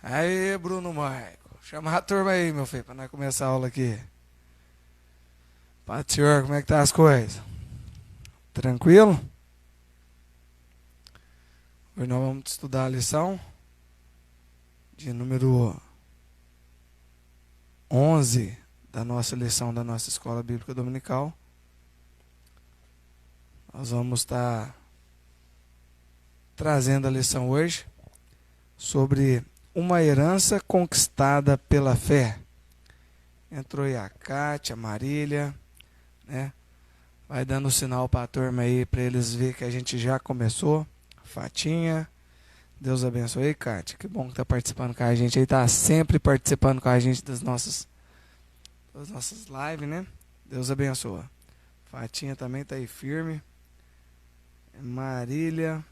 Aí, Bruno Maico. Chama a turma aí, meu filho, pra nós começar a aula aqui. Pai do senhor, como é que tá as coisas? Tranquilo? Hoje nós vamos estudar a lição de número 11 da nossa lição da nossa Escola Bíblica Dominical. Nós vamos estar trazendo a lição hoje sobre uma herança conquistada pela fé. Entrou aí a Kátia, a Marília, né? Vai dando sinal para a turma aí, para eles verem que a gente já começou. Fatinha, Deus abençoe, Kátia. Que bom que está participando com a gente aí, tá sempre participando com a gente das nossas lives, né? Deus abençoe. Fatinha também tá aí firme. Marília,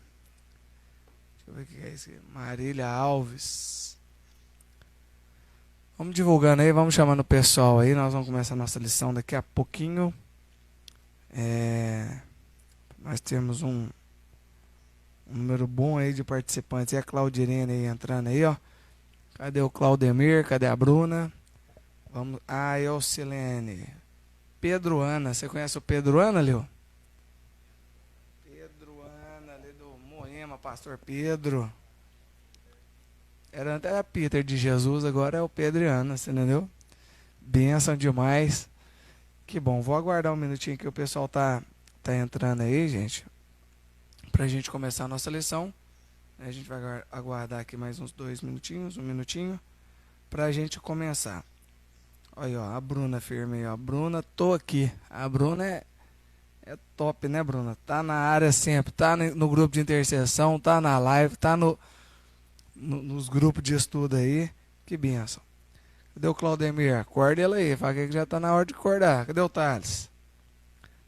deixa eu ver o que é isso aqui. Marília Alves. Vamos divulgando aí, vamos chamando o pessoal aí. Nós vamos começar a nossa lição daqui a pouquinho. Nós temos um número bom aí de participantes. E a Claudirene aí entrando aí, ó. Cadê o Claudemir? Cadê a Bruna? Vamos. Ah, Elcilene. Pedro Ana. Você conhece o Pedro Ana, Leo? Pedro Ana, ali do Moema, Pastor Pedro. Era até Peter de Jesus, agora é o Pedro e Ana, você entendeu? Benção demais. Que bom, vou aguardar um minutinho que o pessoal tá entrando aí, gente. Pra gente começar a nossa lição. A gente vai aguardar aqui mais uns 2 minutinhos, um minutinho, pra gente começar. Olha aí, ó, a Bruna firme aí, ó. Bruna, tô aqui. A Bruna é top, né, Bruna? Tá na área sempre, tá no grupo de intercessão, tá na live, tá nos grupos de estudo aí. Que benção. Cadê o Claudemir? Acorda ele aí, fala que já tá na hora de acordar. Cadê o Thales?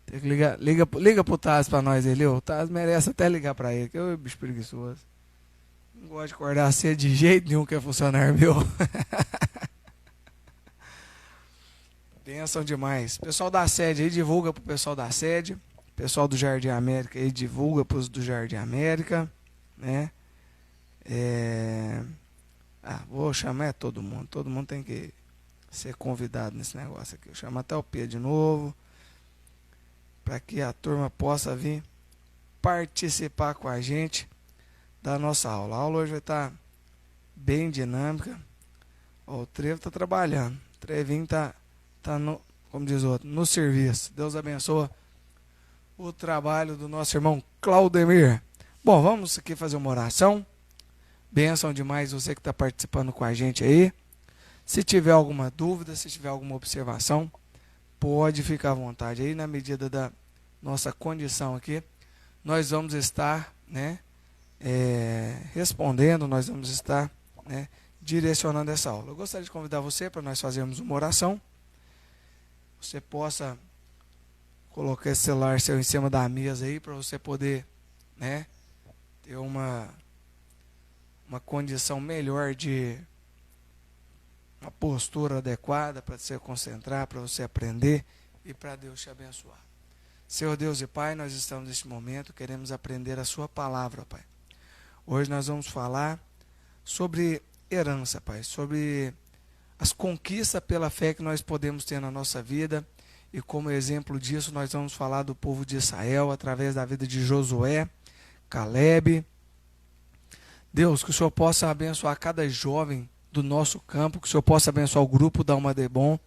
Tem que liga pro Thales pra nós aí, o Thales merece até ligar pra ele, que é o bicho preguiçoso. Não gosto de acordar cedo de jeito nenhum, que é funcionário meu. Benção demais. Pessoal da sede aí, divulga pro pessoal da sede. Pessoal do Jardim América aí, divulga pros do Jardim América, né? Vou chamar todo mundo. Todo mundo tem que ser convidado nesse negócio aqui. Eu chamo até o Pedro de novo, para que a turma possa vir participar com a gente da nossa aula. A aula hoje vai estar bem dinâmica. Ó, o Trevo está trabalhando. O Trevinho está no, como diz o outro, no serviço. Deus abençoe o trabalho do nosso irmão Claudemir. Bom, vamos aqui fazer uma oração. Benção demais você que está participando com a gente aí. Se tiver alguma dúvida, se tiver alguma observação, pode ficar à vontade aí, na medida da nossa condição aqui. Nós vamos estar, né, respondendo, nós vamos estar, né, direcionando essa aula. Eu gostaria de convidar você para nós fazermos uma oração. Você possa colocar esse celular seu em cima da mesa aí, para você poder, né, ter uma condição melhor uma postura adequada para você concentrar, para você aprender e para Deus te abençoar. Senhor Deus e Pai, nós estamos neste momento, queremos aprender a sua palavra, Pai. Hoje nós vamos falar sobre herança, Pai, sobre as conquistas pela fé que nós podemos ter na nossa vida, e como exemplo disso nós vamos falar do povo de Israel através da vida de Josué, Caleb. Deus, que o Senhor possa abençoar cada jovem do nosso campo, que o Senhor possa abençoar o grupo da Alma de Bom.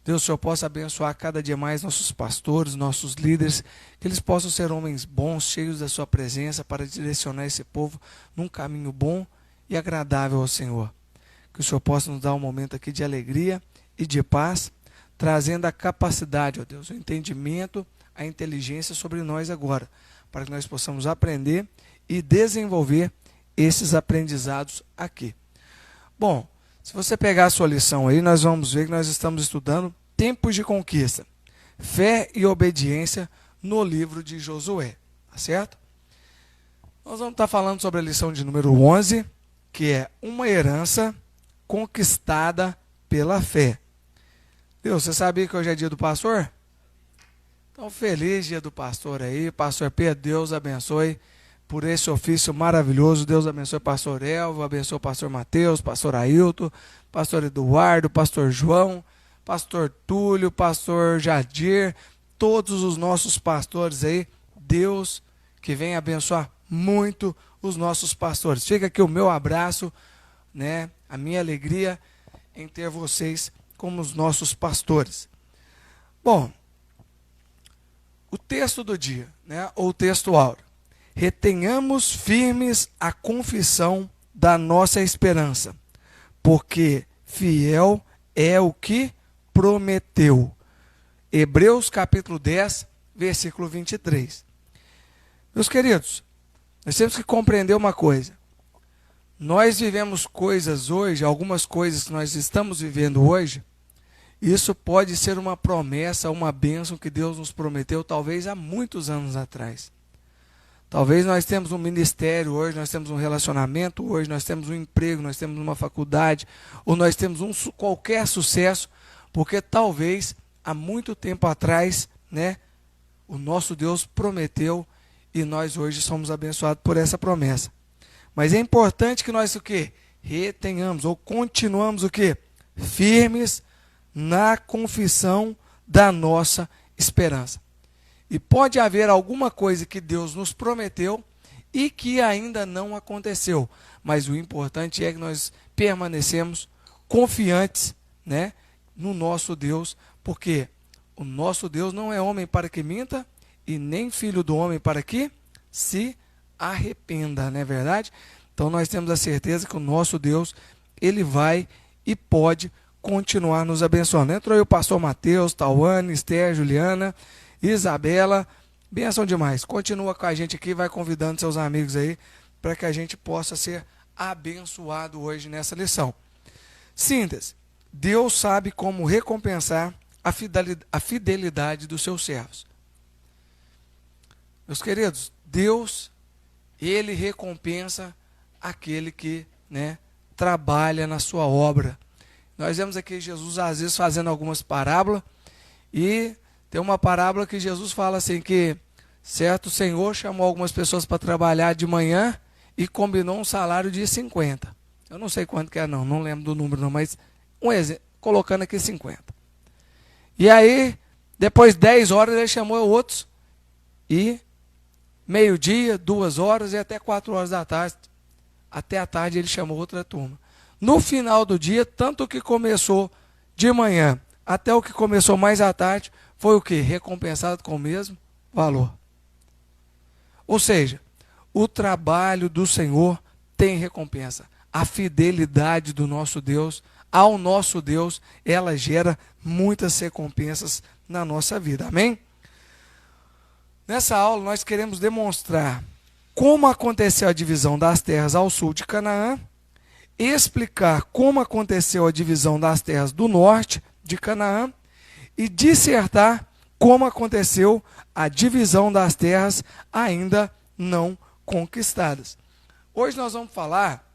Deus, que o Senhor possa abençoar cada dia mais nossos pastores, nossos líderes, que eles possam ser homens bons, cheios da sua presença, para direcionar esse povo num caminho bom e agradável ao Senhor. Que o Senhor possa nos dar um momento aqui de alegria e de paz, trazendo a capacidade, ó Deus, o entendimento, a inteligência sobre nós agora, para que nós possamos aprender e desenvolver esses aprendizados aqui. Bom, se você pegar a sua lição aí, nós vamos ver que nós estamos estudando tempos de conquista, fé e obediência no livro de Josué, tá certo? Nós vamos estar falando sobre a lição de número 11, que é uma herança conquistada pela fé. Deus, você sabia que hoje é dia do pastor? Então, feliz dia do pastor aí, pastor Pedro, Deus abençoe. por esse ofício maravilhoso. Deus abençoe o pastor Elvo, abençoe o pastor Mateus, pastor Ailton, pastor Eduardo, pastor João, pastor Túlio, pastor Jadir, todos os nossos pastores aí. Deus que venha abençoar muito os nossos pastores. Fica aqui o meu abraço, né? A minha alegria em ter vocês como os nossos pastores. Bom, o texto do dia, né? Ou o texto áureo. Retenhamos firmes a confissão da nossa esperança, porque fiel é o que prometeu. Hebreus capítulo 10, versículo 23. Meus queridos, nós temos que compreender uma coisa. Nós vivemos coisas hoje, algumas coisas que nós estamos vivendo hoje, isso pode ser uma promessa, uma bênção que Deus nos prometeu, talvez há muitos anos atrás. Talvez nós temos um ministério hoje, nós temos um relacionamento hoje, nós temos um emprego, nós temos uma faculdade, ou nós temos qualquer sucesso, porque talvez há muito tempo atrás, né, o nosso Deus prometeu e nós hoje somos abençoados por essa promessa. Mas é importante que nós o quê? Retenhamos ou continuamos o quê? Firmes na confissão da nossa esperança. E pode haver alguma coisa que Deus nos prometeu e que ainda não aconteceu. Mas o importante é que nós permanecemos confiantes, né, no nosso Deus, porque o nosso Deus não é homem para que minta e nem filho do homem para que se arrependa, não é verdade? Então nós temos a certeza que o nosso Deus, ele vai e pode continuar nos abençoando. Entrou aí o pastor Mateus, Tauane, Esther, Juliana, Isabela, benção demais. Continua com a gente aqui, vai convidando seus amigos aí para que a gente possa ser abençoado hoje nessa lição. Síntese: Deus sabe como recompensar a fidelidade dos seus servos. Meus queridos, Deus, ele recompensa aquele que, né, trabalha na sua obra. Nós vemos aqui Jesus às vezes fazendo algumas parábolas e tem uma parábola que Jesus fala assim que certo senhor chamou algumas pessoas para trabalhar de manhã e combinou um salário de 50. Eu não sei quanto que é não lembro do número não, mas um exemplo, colocando aqui 50. E aí, depois 10 horas ele chamou outros e meio-dia, 2 horas e até 4 horas da tarde. Até a tarde ele chamou outra turma. No final do dia, tanto o que começou de manhã até o que começou mais à tarde, foi o que? Recompensado com o mesmo valor. Ou seja, o trabalho do Senhor tem recompensa. A fidelidade do nosso Deus ao nosso Deus, ela gera muitas recompensas na nossa vida. Amém? Nessa aula nós queremos demonstrar como aconteceu a divisão das terras ao sul de Canaã, explicar como aconteceu a divisão das terras do norte de Canaã e dissertar como aconteceu a divisão das terras ainda não conquistadas. Hoje nós vamos falar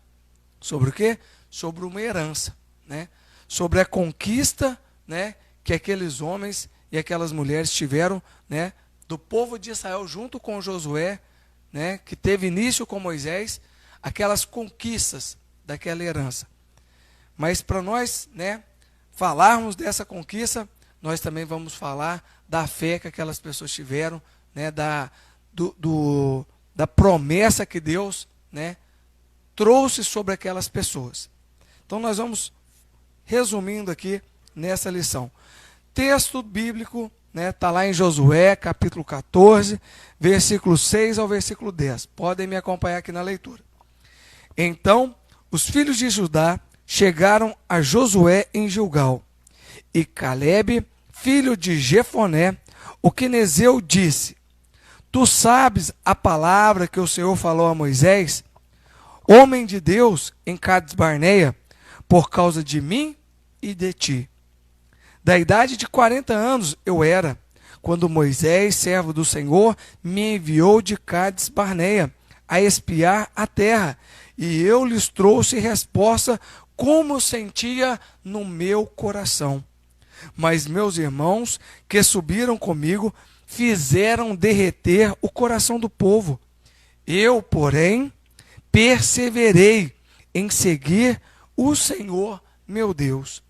sobre o quê? Sobre uma herança, né? Sobre a conquista, né, que aqueles homens e aquelas mulheres tiveram, né, do povo de Israel junto com Josué, né, que teve início com Moisés, aquelas conquistas daquela herança. Mas para nós, né, falarmos dessa conquista, nós também vamos falar da fé que aquelas pessoas tiveram, né, da promessa que Deus, né, trouxe sobre aquelas pessoas. Então nós vamos resumindo aqui nessa lição. Texto bíblico, né, tá lá em Josué, capítulo 14, versículo 6 ao versículo 10. Podem me acompanhar aqui na leitura. Então, os filhos de Judá chegaram a Josué em Gilgal, e Calebe, filho de Jefoné, o quenezeu, disse: Tu sabes a palavra que o Senhor falou a Moisés, homem de Deus, em Cades Barneia, por causa de mim e de ti. Da idade de 40 anos eu era, quando Moisés, servo do Senhor, me enviou de Cades Barneia a espiar a terra, e eu lhes trouxe resposta como sentia no meu coração. Mas meus irmãos que subiram comigo fizeram derreter o coração do povo. Eu, porém, perseverei em seguir o Senhor meu Deus.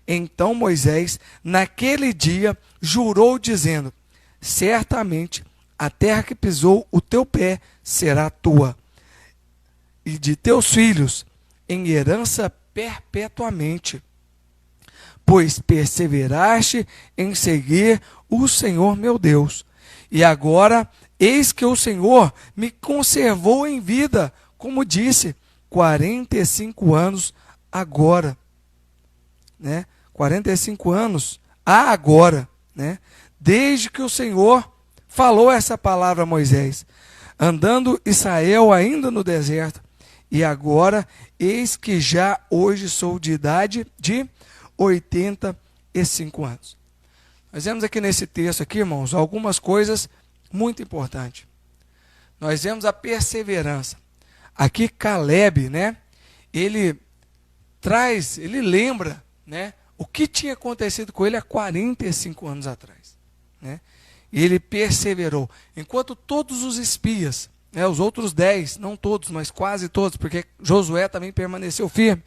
Então Moisés, naquele dia, jurou dizendo: certamente a terra que pisou o teu pé será tua, e de teus filhos em herança perpetuamente, pois perseveraste em seguir o Senhor meu Deus. E agora, eis que o Senhor me conservou em vida, como disse, 45 anos agora, né? 45 anos agora, né? Desde que o Senhor falou essa palavra a Moisés, andando Israel ainda no deserto. E agora, eis que já hoje sou de idade de 85 anos. Nós vemos aqui nesse texto aqui, irmãos, algumas coisas muito importantes. Nós vemos a perseverança. Aqui Caleb, né? Ele lembra, né? O que tinha acontecido com ele há 45 anos atrás, né? E ele perseverou. Enquanto todos os espias, né, os outros 10, não todos, mas quase todos, porque Josué também permaneceu firme.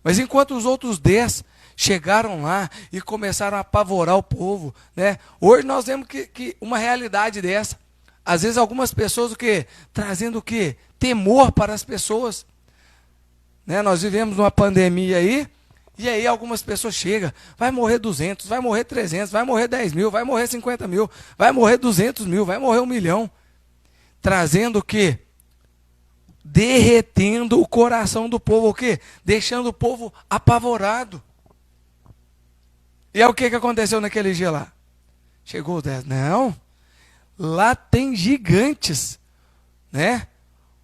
Mas enquanto os outros 10 chegaram lá e começaram a apavorar o povo, né? Hoje nós vemos que uma realidade dessa. Às vezes algumas pessoas o quê? Trazendo o quê? Temor para as pessoas. Né? Nós vivemos uma pandemia aí, e aí algumas pessoas chegam, vai morrer 200, vai morrer 300, vai morrer 10 mil, vai morrer 50 mil, vai morrer 200 mil, vai morrer 1 milhão. Trazendo o quê? Derretendo o coração do povo, o quê? Deixando o povo apavorado. E é o que aconteceu naquele dia lá? Chegou o 10, não, lá tem gigantes, né?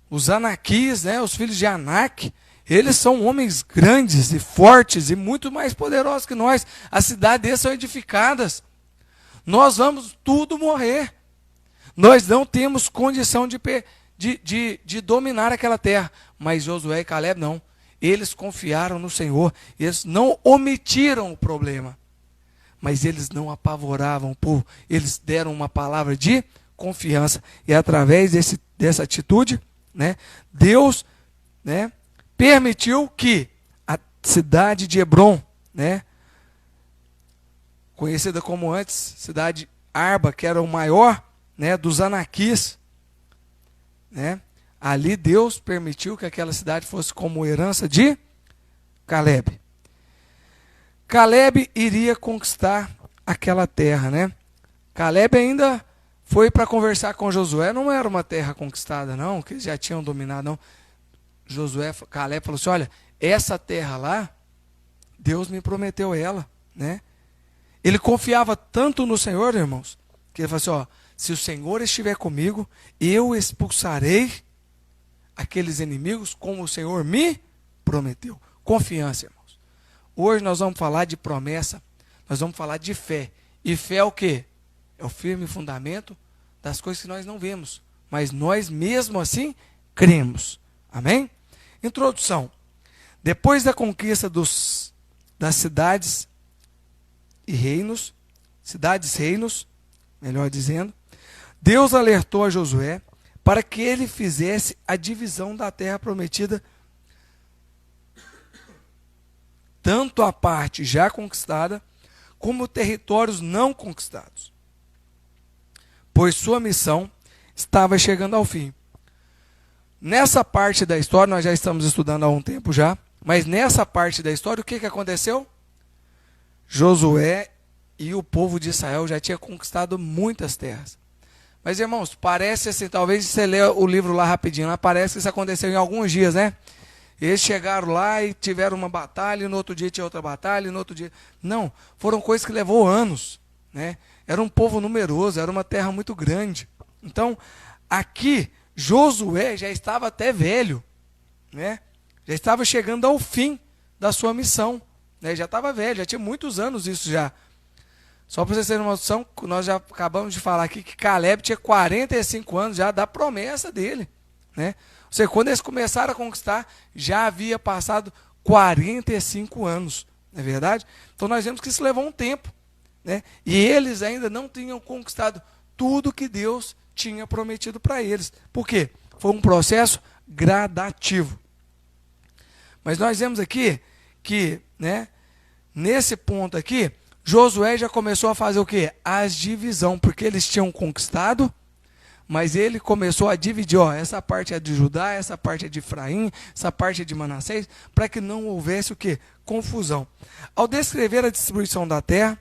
Os Anaquis, né? Os filhos de Anak, eles são homens grandes e fortes e muito mais poderosos que nós. As cidades deles são edificadas. Nós vamos tudo morrer. Nós não temos condição de dominar aquela terra. Mas Josué e Caleb não. Eles confiaram no Senhor. Eles não omitiram o problema. Mas eles não apavoravam o povo. Eles deram uma palavra de confiança. E através dessa atitude, né, Deus, né, permitiu que a cidade de Hebrom, né, conhecida como antes cidade Arba, que era o maior, né, dos Anaquis, né, ali Deus permitiu que aquela cidade fosse como herança de Caleb. Caleb iria conquistar aquela terra, né? Caleb ainda foi para conversar com Josué, não era uma terra conquistada não, que eles já tinham dominado não. Caleb falou assim: olha, essa terra lá, Deus me prometeu ela, né? Ele confiava tanto no Senhor, irmãos, que ele falou assim: ó, se o Senhor estiver comigo, eu expulsarei aqueles inimigos como o Senhor me prometeu. Confiança, irmãos. Hoje nós vamos falar de promessa, nós vamos falar de fé. E fé é o quê? É o firme fundamento das coisas que nós não vemos, mas nós mesmo assim cremos. Amém? Introdução. Depois da conquista das cidades e reinos, melhor dizendo, Deus alertou a Josué para que ele fizesse a divisão da terra prometida, tanto a parte já conquistada, como territórios não conquistados, pois sua missão estava chegando ao fim. Nessa parte da história, nós já estamos estudando há um tempo já, mas nessa parte da história, o que aconteceu? Josué e o povo de Israel já tinha conquistado muitas terras. Mas, irmãos, parece assim, talvez você lê o livro lá rapidinho, lá parece que isso aconteceu em alguns dias, né? Eles chegaram lá e tiveram uma batalha, e no outro dia tinha outra batalha, e no outro dia... Não, foram coisas que levou anos, né? Era um povo numeroso, era uma terra muito grande. Então, aqui, Josué já estava até velho, né? Já estava chegando ao fim da sua missão, né? Já estava velho, já tinha muitos anos isso já. Só para vocês terem uma noção, nós já acabamos de falar aqui que Caleb tinha 45 anos já da promessa dele, né? Ou seja, quando eles começaram a conquistar, já havia passado 45 anos, não é verdade? Então nós vemos que isso levou um tempo, né? E eles ainda não tinham conquistado tudo que Deus tinha prometido para eles. Por quê? foi um processo gradativo. Mas nós vemos aqui que, né, nesse ponto aqui, Josué já começou a fazer o quê? As divisão, porque eles tinham conquistado, mas ele começou a dividir, ó, essa parte é de Judá, essa parte é de Efraim, essa parte é de Manassés, para que não houvesse o quê? Confusão. Ao descrever a distribuição da terra,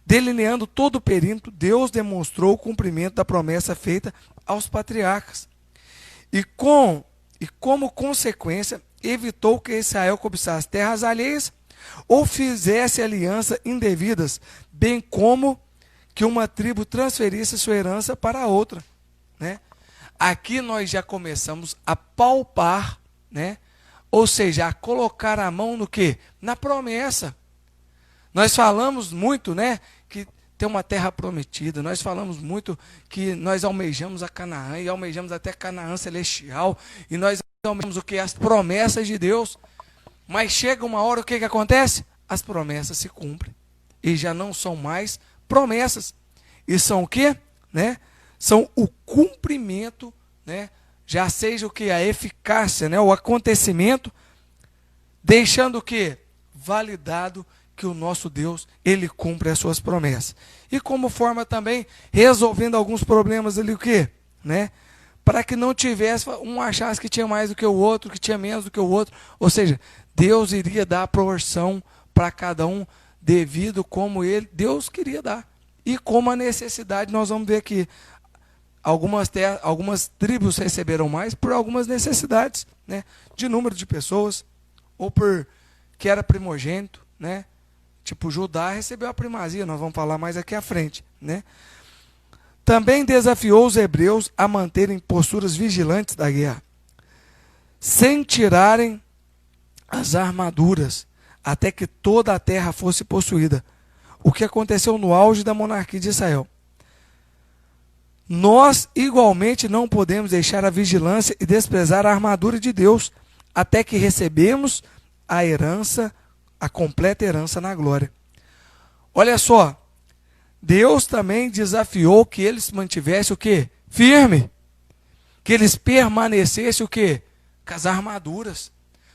delineando todo o perímetro, Deus demonstrou o cumprimento da promessa feita aos patriarcas. E como consequência, evitou que Israel cobiçasse terras alheias ou fizesse alianças indevidas, bem como que uma tribo transferisse sua herança para outra, né? Aqui nós já começamos a palpar, né? Ou seja, a colocar a mão no quê? Na promessa. Nós falamos muito, né, que tem uma terra prometida. Nós falamos muito que nós almejamos a Canaã e almejamos até Canaã celestial. E nós almejamos o que? As promessas de Deus. Mas chega uma hora, o que acontece? As promessas se cumprem. E já não são mais promessas. E são o quê? Né? São o cumprimento, né? Já seja o que? A eficácia, né? O acontecimento, deixando o quê? Validado que o nosso Deus, ele cumpre as suas promessas. E como forma também, resolvendo alguns problemas ali, o quê? Né? Para que não tivesse, um achasse que tinha mais do que o outro, que tinha menos do que o outro. Ou seja, Deus iria dar a porção para cada um, devido como Deus queria dar. E como a necessidade, nós vamos ver aqui, algumas tribos receberam mais por algumas necessidades, né? De número de pessoas, ou por que era primogênito, né? Tipo, Judá recebeu a primazia, nós vamos falar mais aqui à frente, né? Também desafiou os hebreus a manterem posturas vigilantes da guerra, sem tirarem as armaduras, até que toda a terra fosse possuída. O que aconteceu no auge da monarquia de Israel. Nós, igualmente, não podemos deixar a vigilância e desprezar a armadura de Deus, até que recebemos a herança, a completa herança na glória. Olha só, Deus também desafiou que eles mantivessem o quê? Firme. Que eles permanecessem o quê? Com as armaduras,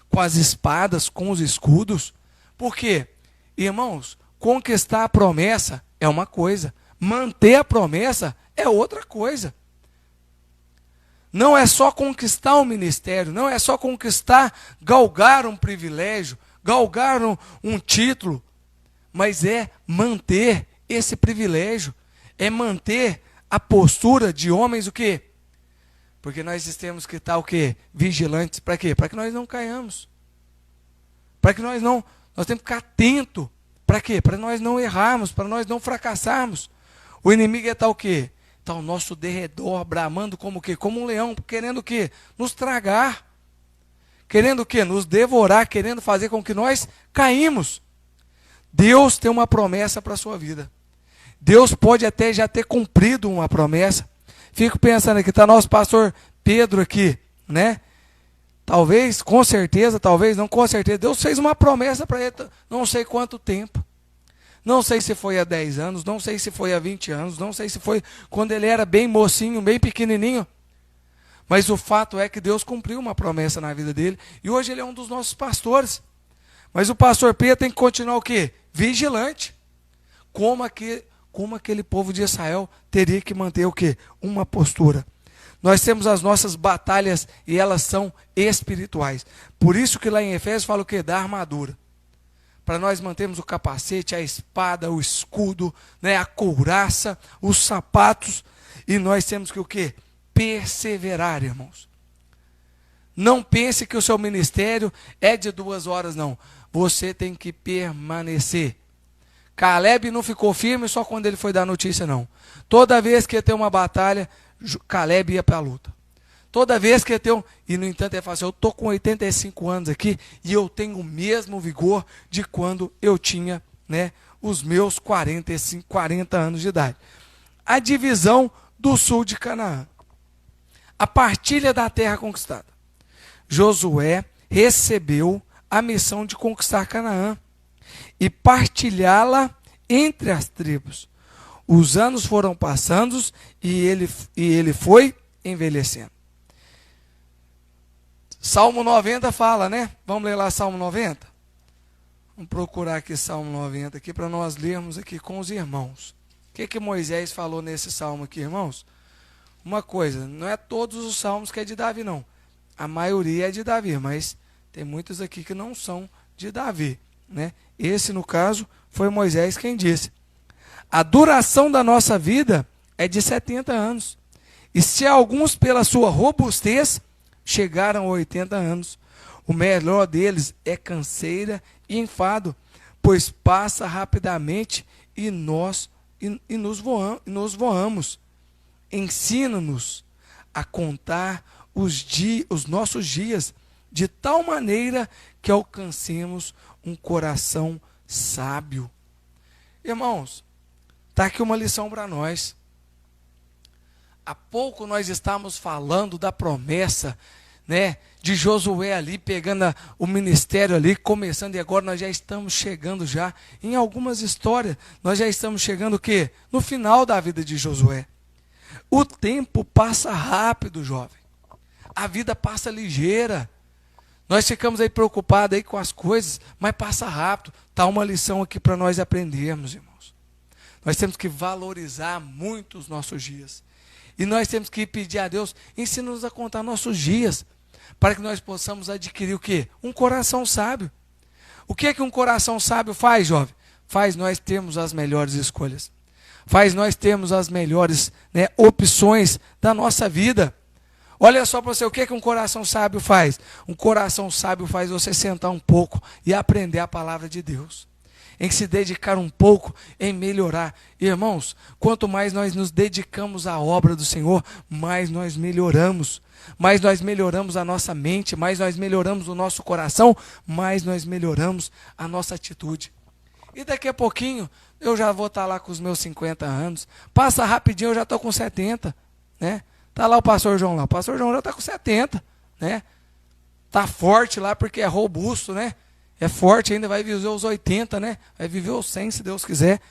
com as espadas, com os escudos. Por quê? Irmãos, conquistar a promessa é uma coisa, manter a promessa é outra coisa. Não é só conquistar um ministério, não é só conquistar, galgar um privilégio, galgar um título, mas é manter esse privilégio, é manter a postura de homens o quê? Porque nós temos que estar o quê? Vigilantes, para quê? Para que nós não caiamos. Para que nós temos que ficar atento. Para quê? Para nós não errarmos, para nós não fracassarmos. O inimigo está o quê? Está ao nosso derredor, bramando como o quê? Como um leão, querendo o quê? Nos tragar. Querendo o quê? Nos devorar, querendo fazer com que nós caímos. Deus tem uma promessa para a sua vida. Deus pode até já ter cumprido uma promessa. Fico pensando aqui, está nosso pastor Pedro aqui, né? Talvez, com certeza, talvez não, com certeza. Deus fez uma promessa para ele, não sei quanto tempo. Não sei se foi há 10 anos, não sei se foi há 20 anos, não sei se foi quando ele era bem mocinho, bem pequenininho. Mas o fato é que Deus cumpriu uma promessa na vida dele. E hoje ele é um dos nossos pastores. Mas o pastor Pedro tem que continuar o quê? Vigilante. Como aquele povo de Israel teria que manter o quê? Uma postura. Nós temos as nossas batalhas e elas são espirituais. Por isso que lá em Efésios fala o quê? Da armadura. Para nós mantermos o capacete, a espada, o escudo, né, a couraça, os sapatos. E nós temos que o quê? Perseverar, irmãos. Não pense que o seu ministério é de 2 horas, não. Você tem que permanecer. Caleb não ficou firme só quando ele foi dar notícia, não. Toda vez que ia ter uma batalha, Caleb ia para a luta. Toda vez que ia ter E no entanto ele fala assim, eu estou com 85 anos aqui e eu tenho o mesmo vigor de quando eu tinha, né, os meus 40 anos de idade. A divisão do sul de Canaã. A partilha da terra conquistada. Josué recebeu a missão de conquistar Canaã e partilhá-la entre as tribos. Os anos foram passando e ele foi envelhecendo. Salmo 90 fala, né? Vamos ler lá Salmo 90? Vamos procurar aqui Salmo 90 aqui para nós lermos aqui com os irmãos. O que Moisés falou nesse salmo aqui, irmãos? Uma coisa, não é todos os salmos que é de Davi, não. A maioria é de Davi, mas tem muitos aqui que não são de Davi, né? Esse, no caso, foi Moisés quem disse: a duração da nossa vida é de 70 anos. E se alguns, pela sua robustez, chegaram a 80 anos, o melhor deles é canseira e enfado, pois passa rapidamente e nos voamos. Ensina-nos a contar os nossos dias de tal maneira que alcancemos um coração sábio. Irmãos, está aqui uma lição para nós. Há pouco nós estávamos falando da promessa, né, de Josué ali, pegando o ministério ali, começando, e agora nós já estamos chegando já em algumas histórias, nós já estamos chegando o quê? No final da vida de Josué. O tempo passa rápido, jovem. A vida passa ligeira. Nós ficamos aí preocupados aí com as coisas, mas passa rápido. Está uma lição aqui para nós aprendermos, irmãos. Nós temos que valorizar muito os nossos dias. E nós temos que pedir a Deus, ensina-nos a contar nossos dias, para que nós possamos adquirir o quê? Um coração sábio. O que é que um coração sábio faz, jovem? Faz nós termos as melhores escolhas. Faz nós termos as melhores, né, opções da nossa vida. Olha só para você, o que é que um coração sábio faz? Um coração sábio faz você sentar um pouco e aprender a palavra de Deus. Em se dedicar um pouco em melhorar. Irmãos, quanto mais nós nos dedicamos à obra do Senhor, mais nós melhoramos. Mais nós melhoramos a nossa mente, mais nós melhoramos o nosso coração, mais nós melhoramos a nossa atitude. E daqui a pouquinho, eu já vou estar lá com os meus 50 anos. Passa rapidinho, eu já estou com 70, né? Está lá o pastor João lá. O pastor João já está com 70, né? Está forte lá porque é robusto, né? É forte, ainda vai viver os 80, né? Vai viver os 100, se Deus quiser.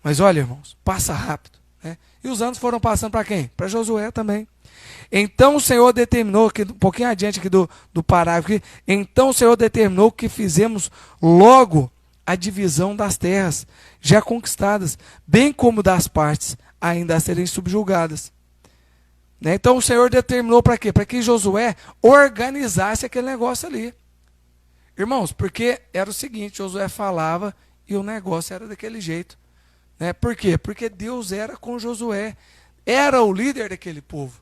Mas olha, irmãos, passa rápido, né? E os anos foram passando para quem? Para Josué também. Então o Senhor determinou, aqui, um pouquinho adiante aqui do parágrafo, aqui, então o Senhor determinou que fizemos logo a divisão das terras já conquistadas, bem como das partes ainda a serem subjugadas. Né? Então o Senhor determinou para quê? Para que Josué organizasse aquele negócio ali. Irmãos, porque era o seguinte, Josué falava e o negócio era daquele jeito. Né? Por quê? Porque Deus era com Josué, era o líder daquele povo.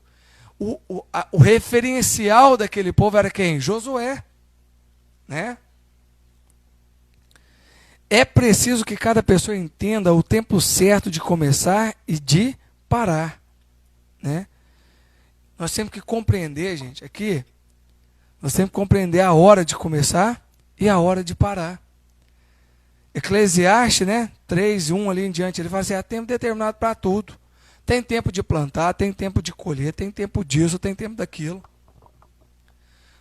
O referencial daquele povo era quem? Josué. Né? É preciso que cada pessoa entenda o tempo certo de começar e de parar. Né? Nós temos que compreender, gente, aqui, nós temos que compreender a hora de começar e a hora de parar. Eclesiastes, né, 3:1 ali em diante, ele fala assim, há tempo determinado para tudo. Tem tempo de plantar, tem tempo de colher, tem tempo disso, tem tempo daquilo.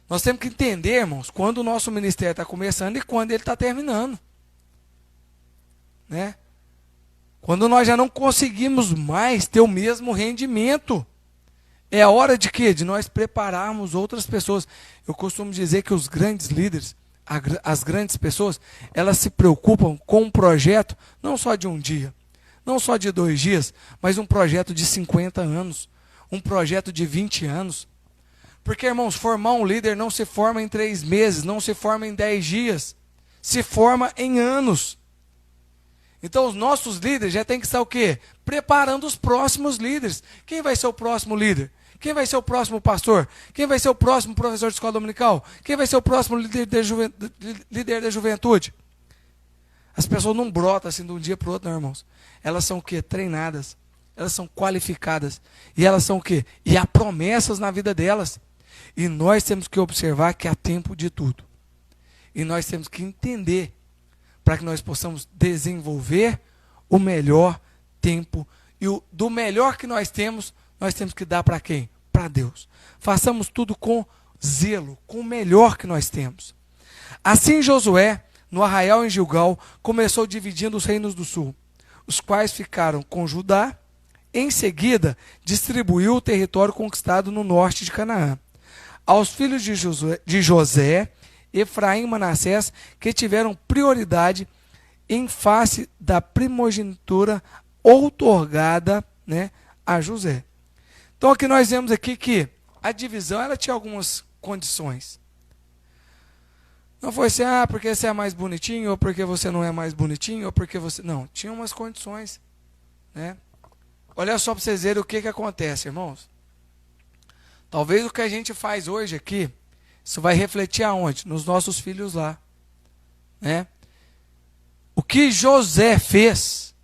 Nós temos que entender, irmãos, quando o nosso ministério está começando e quando ele está terminando. Né? Quando nós já não conseguimos mais ter o mesmo rendimento. É a hora de quê? De nós prepararmos outras pessoas. Eu costumo dizer que os grandes líderes, as grandes pessoas, elas se preocupam com um projeto, não só de um dia, não só de 2 dias, mas um projeto de 50 anos, um projeto de 20 anos. Porque, irmãos, formar um líder não se forma em 3 meses, não se forma em 10 dias, se forma em anos. Então os nossos líderes já têm que estar o quê? Preparando os próximos líderes. Quem vai ser o próximo líder? Quem vai ser o próximo pastor? Quem vai ser o próximo professor de escola dominical? Quem vai ser o próximo líder da juventude? As pessoas não brotam assim de um dia para o outro, não, irmãos. Elas são o quê? Treinadas. Elas são qualificadas. E elas são o quê? E há promessas na vida delas. E nós temos que observar que há tempo de tudo. E nós temos que entender para que nós possamos desenvolver o melhor tempo. E do melhor que nós temos que dar para quem? Para Deus. Façamos tudo com zelo, com o melhor que nós temos. Assim Josué, no arraial em Gilgal, começou dividindo os reinos do sul, os quais ficaram com Judá. Em seguida, distribuiu o território conquistado no norte de Canaã. aos filhos de José, Efraim e Manassés, que tiveram prioridade em face da primogenitura outorgada, né, a José. Então aqui nós vemos aqui que a divisão ela tinha algumas condições. Não foi assim, porque você é mais bonitinho, ou porque você não é mais bonitinho, ou porque você... Não, tinha umas condições, né? Olha só para vocês verem o que acontece, irmãos. Talvez o que a gente faz hoje aqui, isso vai refletir aonde? Nos nossos filhos lá, né? O que José fez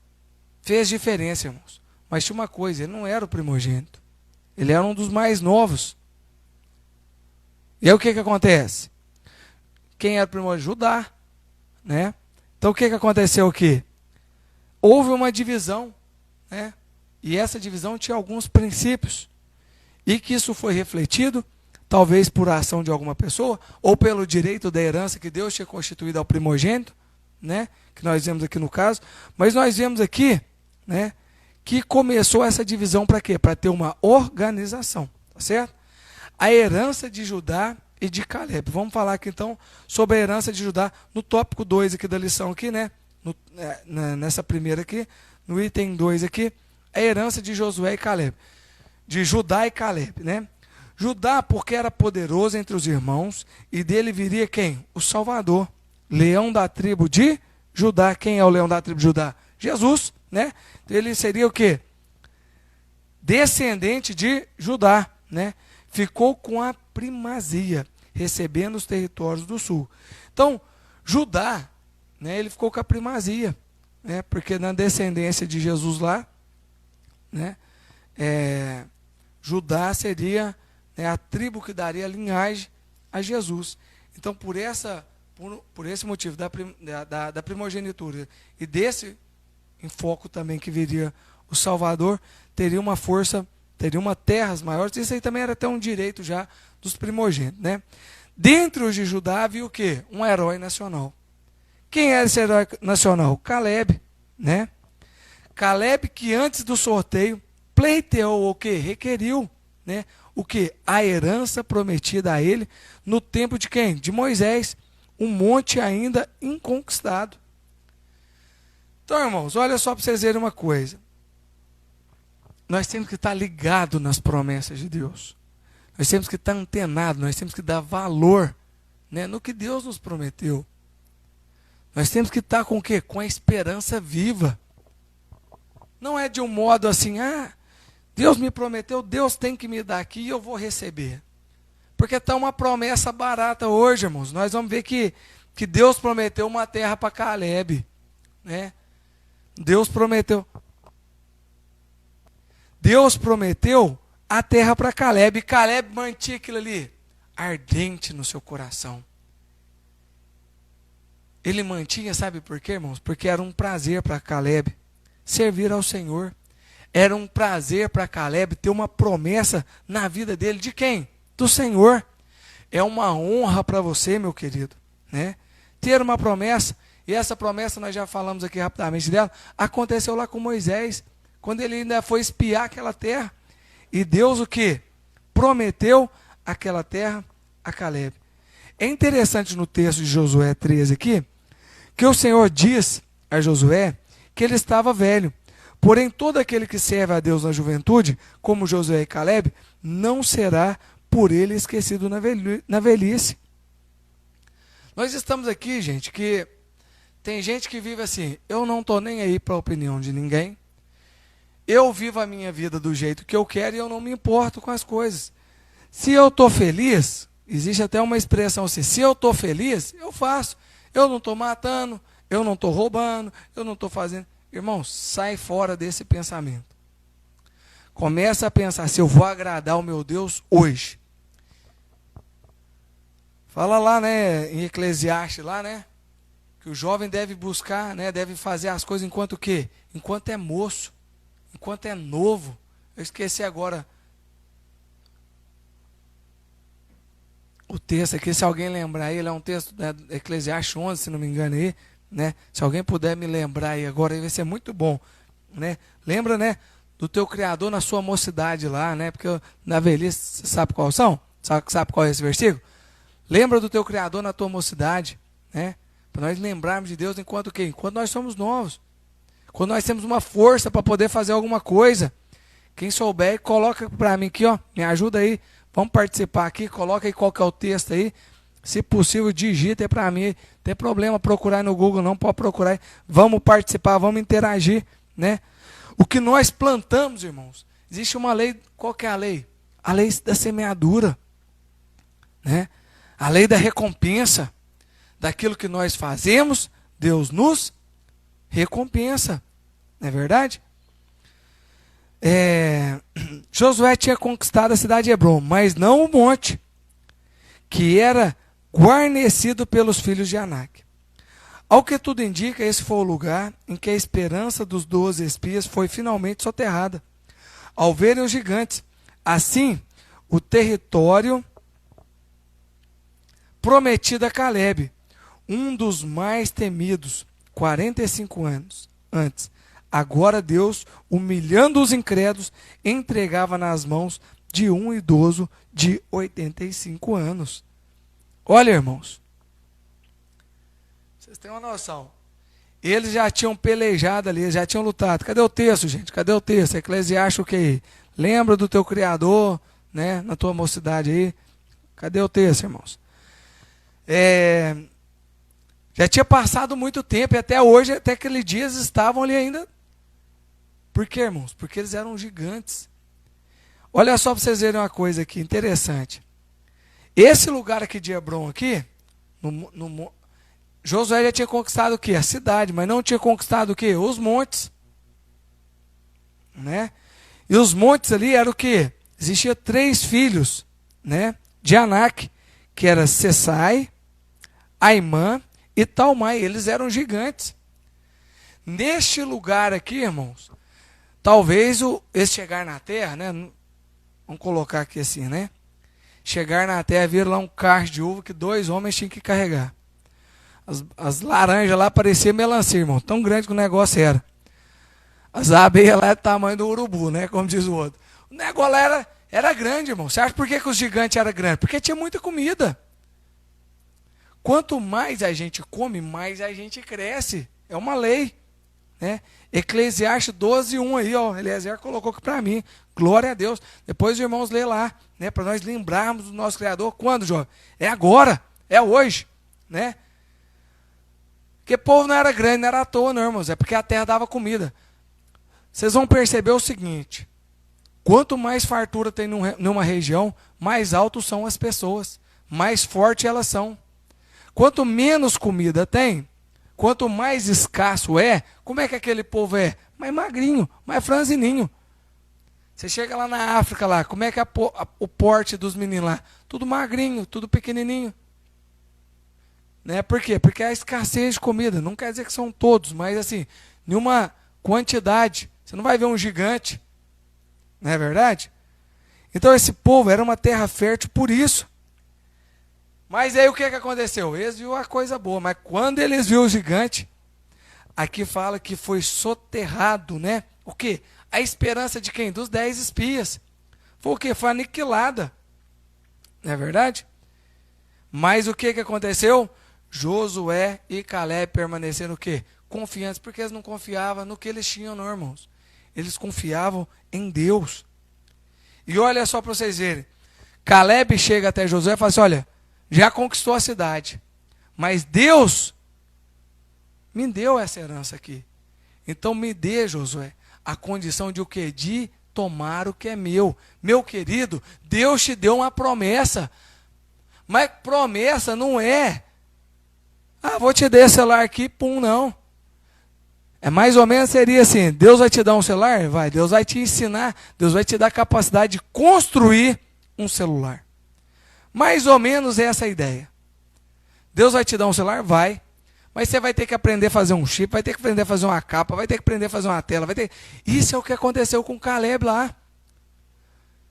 diferença, irmãos. Mas tinha uma coisa, ele não era o primogênito. Ele era um dos mais novos. E aí o que acontece? Quem era o primogênito? Judá, né? Então o que aconteceu aqui? Houve uma divisão, né? E essa divisão tinha alguns princípios. E que isso foi refletido, talvez por ação de alguma pessoa, ou pelo direito da herança que Deus tinha constituído ao primogênito, né? Que nós vemos aqui no caso. Mas nós vemos aqui, né, que começou essa divisão para quê? Para ter uma organização, tá certo? A herança de Judá e de Caleb. Vamos falar aqui então sobre a herança de Judá no tópico 2 aqui da lição aqui, né? Nessa primeira aqui, no item 2 aqui, a herança de Josué e Caleb. De Judá e Caleb, né? Judá porque era poderoso entre os irmãos e dele viria quem? O Salvador, leão da tribo de Judá. Quem é o leão da tribo de Judá? Jesus, né? Ele seria o quê? Descendente de Judá, né? Ficou com a primazia, recebendo os territórios do sul. Então, Judá, né, ele ficou com a primazia, né? Porque na descendência de Jesus lá, né, Judá seria, né, a tribo que daria a linhagem a Jesus. Então, por esse motivo da primogenitura e desse enfoque também que viria o Salvador, teria uma força, teria uma terras maiores. Isso aí também era até um direito já dos primogênitos, né? Dentre os de Judá havia o quê? Um herói nacional. Quem era esse herói nacional? Caleb, né? Caleb que antes do sorteio pleiteou o que? Requeriu, né? O que? A herança prometida a ele no tempo de quem? De Moisés, um monte ainda inconquistado. Então, irmãos, olha só para vocês verem uma coisa. Nós temos que estar ligados nas promessas de Deus. Nós temos que estar antenados, nós temos que dar valor, né, no que Deus nos prometeu. Nós temos que estar com o quê? Com a esperança viva. Não é de um modo assim, Deus me prometeu, Deus tem que me dar aqui e eu vou receber. Porque está uma promessa barata hoje, irmãos. Nós vamos ver que Deus prometeu uma terra para Caleb, né? Deus prometeu a terra para Caleb. E Caleb mantinha aquilo ali ardente no seu coração. Ele mantinha, sabe por quê, irmãos? Porque era um prazer para Caleb servir ao Senhor. Era um prazer para Caleb ter uma promessa na vida dele. De quem? Do Senhor. É uma honra para você, meu querido, né? Ter uma promessa. E essa promessa, nós já falamos aqui rapidamente dela, aconteceu lá com Moisés, quando ele ainda foi espiar aquela terra. E Deus o quê? Prometeu aquela terra a Caleb. É interessante no texto de Josué 13 aqui, que o Senhor diz a Josué que ele estava velho. Porém, todo aquele que serve a Deus na juventude, como Josué e Caleb, não será por ele esquecido na velhice. Nós estamos aqui, gente, que tem gente que vive assim, eu não estou nem aí para a opinião de ninguém, eu vivo a minha vida do jeito que eu quero e eu não me importo com as coisas. Se eu estou feliz, existe até uma expressão assim, se eu estou feliz, eu faço. Eu não estou matando, eu não estou roubando, eu não estou fazendo... Irmão, sai fora desse pensamento. Começa a pensar, se eu vou agradar o meu Deus hoje. Fala lá, né, em Eclesiastes, lá, né, que o jovem deve buscar, né, deve fazer as coisas enquanto o quê? Enquanto é moço, enquanto é novo. Eu esqueci agora o texto aqui, se alguém lembrar ele, é um texto da Eclesiastes 11, se não me engano aí, né? Se alguém puder me lembrar aí agora, vai ser muito bom, né? Lembra, né, do teu Criador na sua mocidade lá, né? Porque na velhice, você sabe quais são? Sabe qual é esse versículo? Lembra do teu Criador na tua mocidade, né? Para nós lembrarmos de Deus enquanto o quê? Enquanto nós somos novos. Quando nós temos uma força para poder fazer alguma coisa. Quem souber, coloca para mim aqui, ó, me ajuda aí. Vamos participar aqui, coloca aí qual que é o texto aí. Se possível, digita aí para mim. Não tem problema procurar no Google, não pode procurar aí. Vamos participar, vamos interagir, né? O que nós plantamos, irmãos, existe uma lei, qual que é a lei? A lei da semeadura, né? A lei da recompensa. Daquilo que nós fazemos, Deus nos recompensa, não é verdade? Josué tinha conquistado a cidade de Hebrom, mas não o monte, que era guarnecido pelos filhos de Anak. Ao que tudo indica, esse foi o lugar em que a esperança dos 12 espias foi finalmente soterrada, ao verem os gigantes. Assim, o território prometido a Calebe, um dos mais temidos, 45 anos antes. Agora Deus, humilhando os incrédulos, entregava nas mãos de um idoso de 85 anos. Olha, irmãos, vocês têm uma noção. Eles já tinham pelejado ali, já tinham lutado. Cadê o texto, gente? Cadê o texto? Eclesiastes o que? Lembra do teu Criador, né? Na tua mocidade aí. Cadê o texto, irmãos? Já tinha passado muito tempo e até hoje, até aquele dia, eles estavam ali ainda. Por quê, irmãos? Porque eles eram gigantes. Olha só para vocês verem uma coisa aqui interessante. Esse lugar aqui de Hebrom, aqui, Josué já tinha conquistado o quê? A cidade, mas não tinha conquistado o quê? Os montes. Né? E os montes ali eram o quê? Existia 3 filhos, né, de Anak, que era Sesai, Aimã e Talmai. Eles eram gigantes. Neste lugar aqui, irmãos, talvez eles chegar na terra, né? Vamos colocar aqui assim, né? Chegar na terra, viram lá um cacho de uva que 2 homens tinham que carregar. As laranjas lá pareciam melancia, irmão. Tão grande que o negócio era. As abelhas lá é do tamanho do urubu, né? Como diz o outro. O negócio lá era grande, irmão. Você acha por que os gigantes eram grandes? Porque tinha muita comida. Quanto mais a gente come, mais a gente cresce. É uma lei, né? Eclesiastes 12:1 aí, ó. Eliezer colocou aqui para mim. Glória a Deus. Depois os irmãos lê lá, né? Para nós lembrarmos do nosso Criador. Quando, jovem? É agora. É hoje, né? Porque o povo não era grande, não era à toa, não, irmãos. É porque a terra dava comida. Vocês vão perceber o seguinte. Quanto mais fartura tem numa região, mais altos são as pessoas. Mais fortes elas são. Quanto menos comida tem, quanto mais escasso é, como é que aquele povo é? Mais magrinho, mais franzininho. Você chega lá na África, lá, como é que é o porte dos meninos lá? Tudo magrinho, tudo pequenininho. Né? Por quê? Porque há escassez de comida. Não quer dizer que são todos, mas assim, nenhuma quantidade. Você não vai ver um gigante. Não é verdade? Então esse povo era uma terra fértil por isso. Mas aí o que aconteceu? Eles viram a coisa boa, mas quando eles viram o gigante, aqui fala que foi soterrado, né? O quê? A esperança de quem? Dos 10 espias. Foi o quê? Foi aniquilada. Não é verdade? Mas o que aconteceu? Josué e Caleb permaneceram o quê? Confiantes, porque eles não confiavam no que eles tinham, não, irmãos. Eles confiavam em Deus. E olha só para vocês verem. Caleb chega até Josué e fala assim, olha, já conquistou a cidade, mas Deus me deu essa herança aqui. Então me dê, Josué, a condição de o quê? De tomar o que é meu. Meu querido, Deus te deu uma promessa. Mas promessa não é, vou te dar esse celular aqui, pum, não. É mais ou menos seria assim, Deus vai te dar um celular? Vai. Deus vai te ensinar, Deus vai te dar a capacidade de construir um celular. Mais ou menos essa é a ideia. Deus vai te dar um celular? Vai. Mas você vai ter que aprender a fazer um chip, vai ter que aprender a fazer uma capa, vai ter que aprender a fazer uma tela. Isso é o que aconteceu com Caleb lá.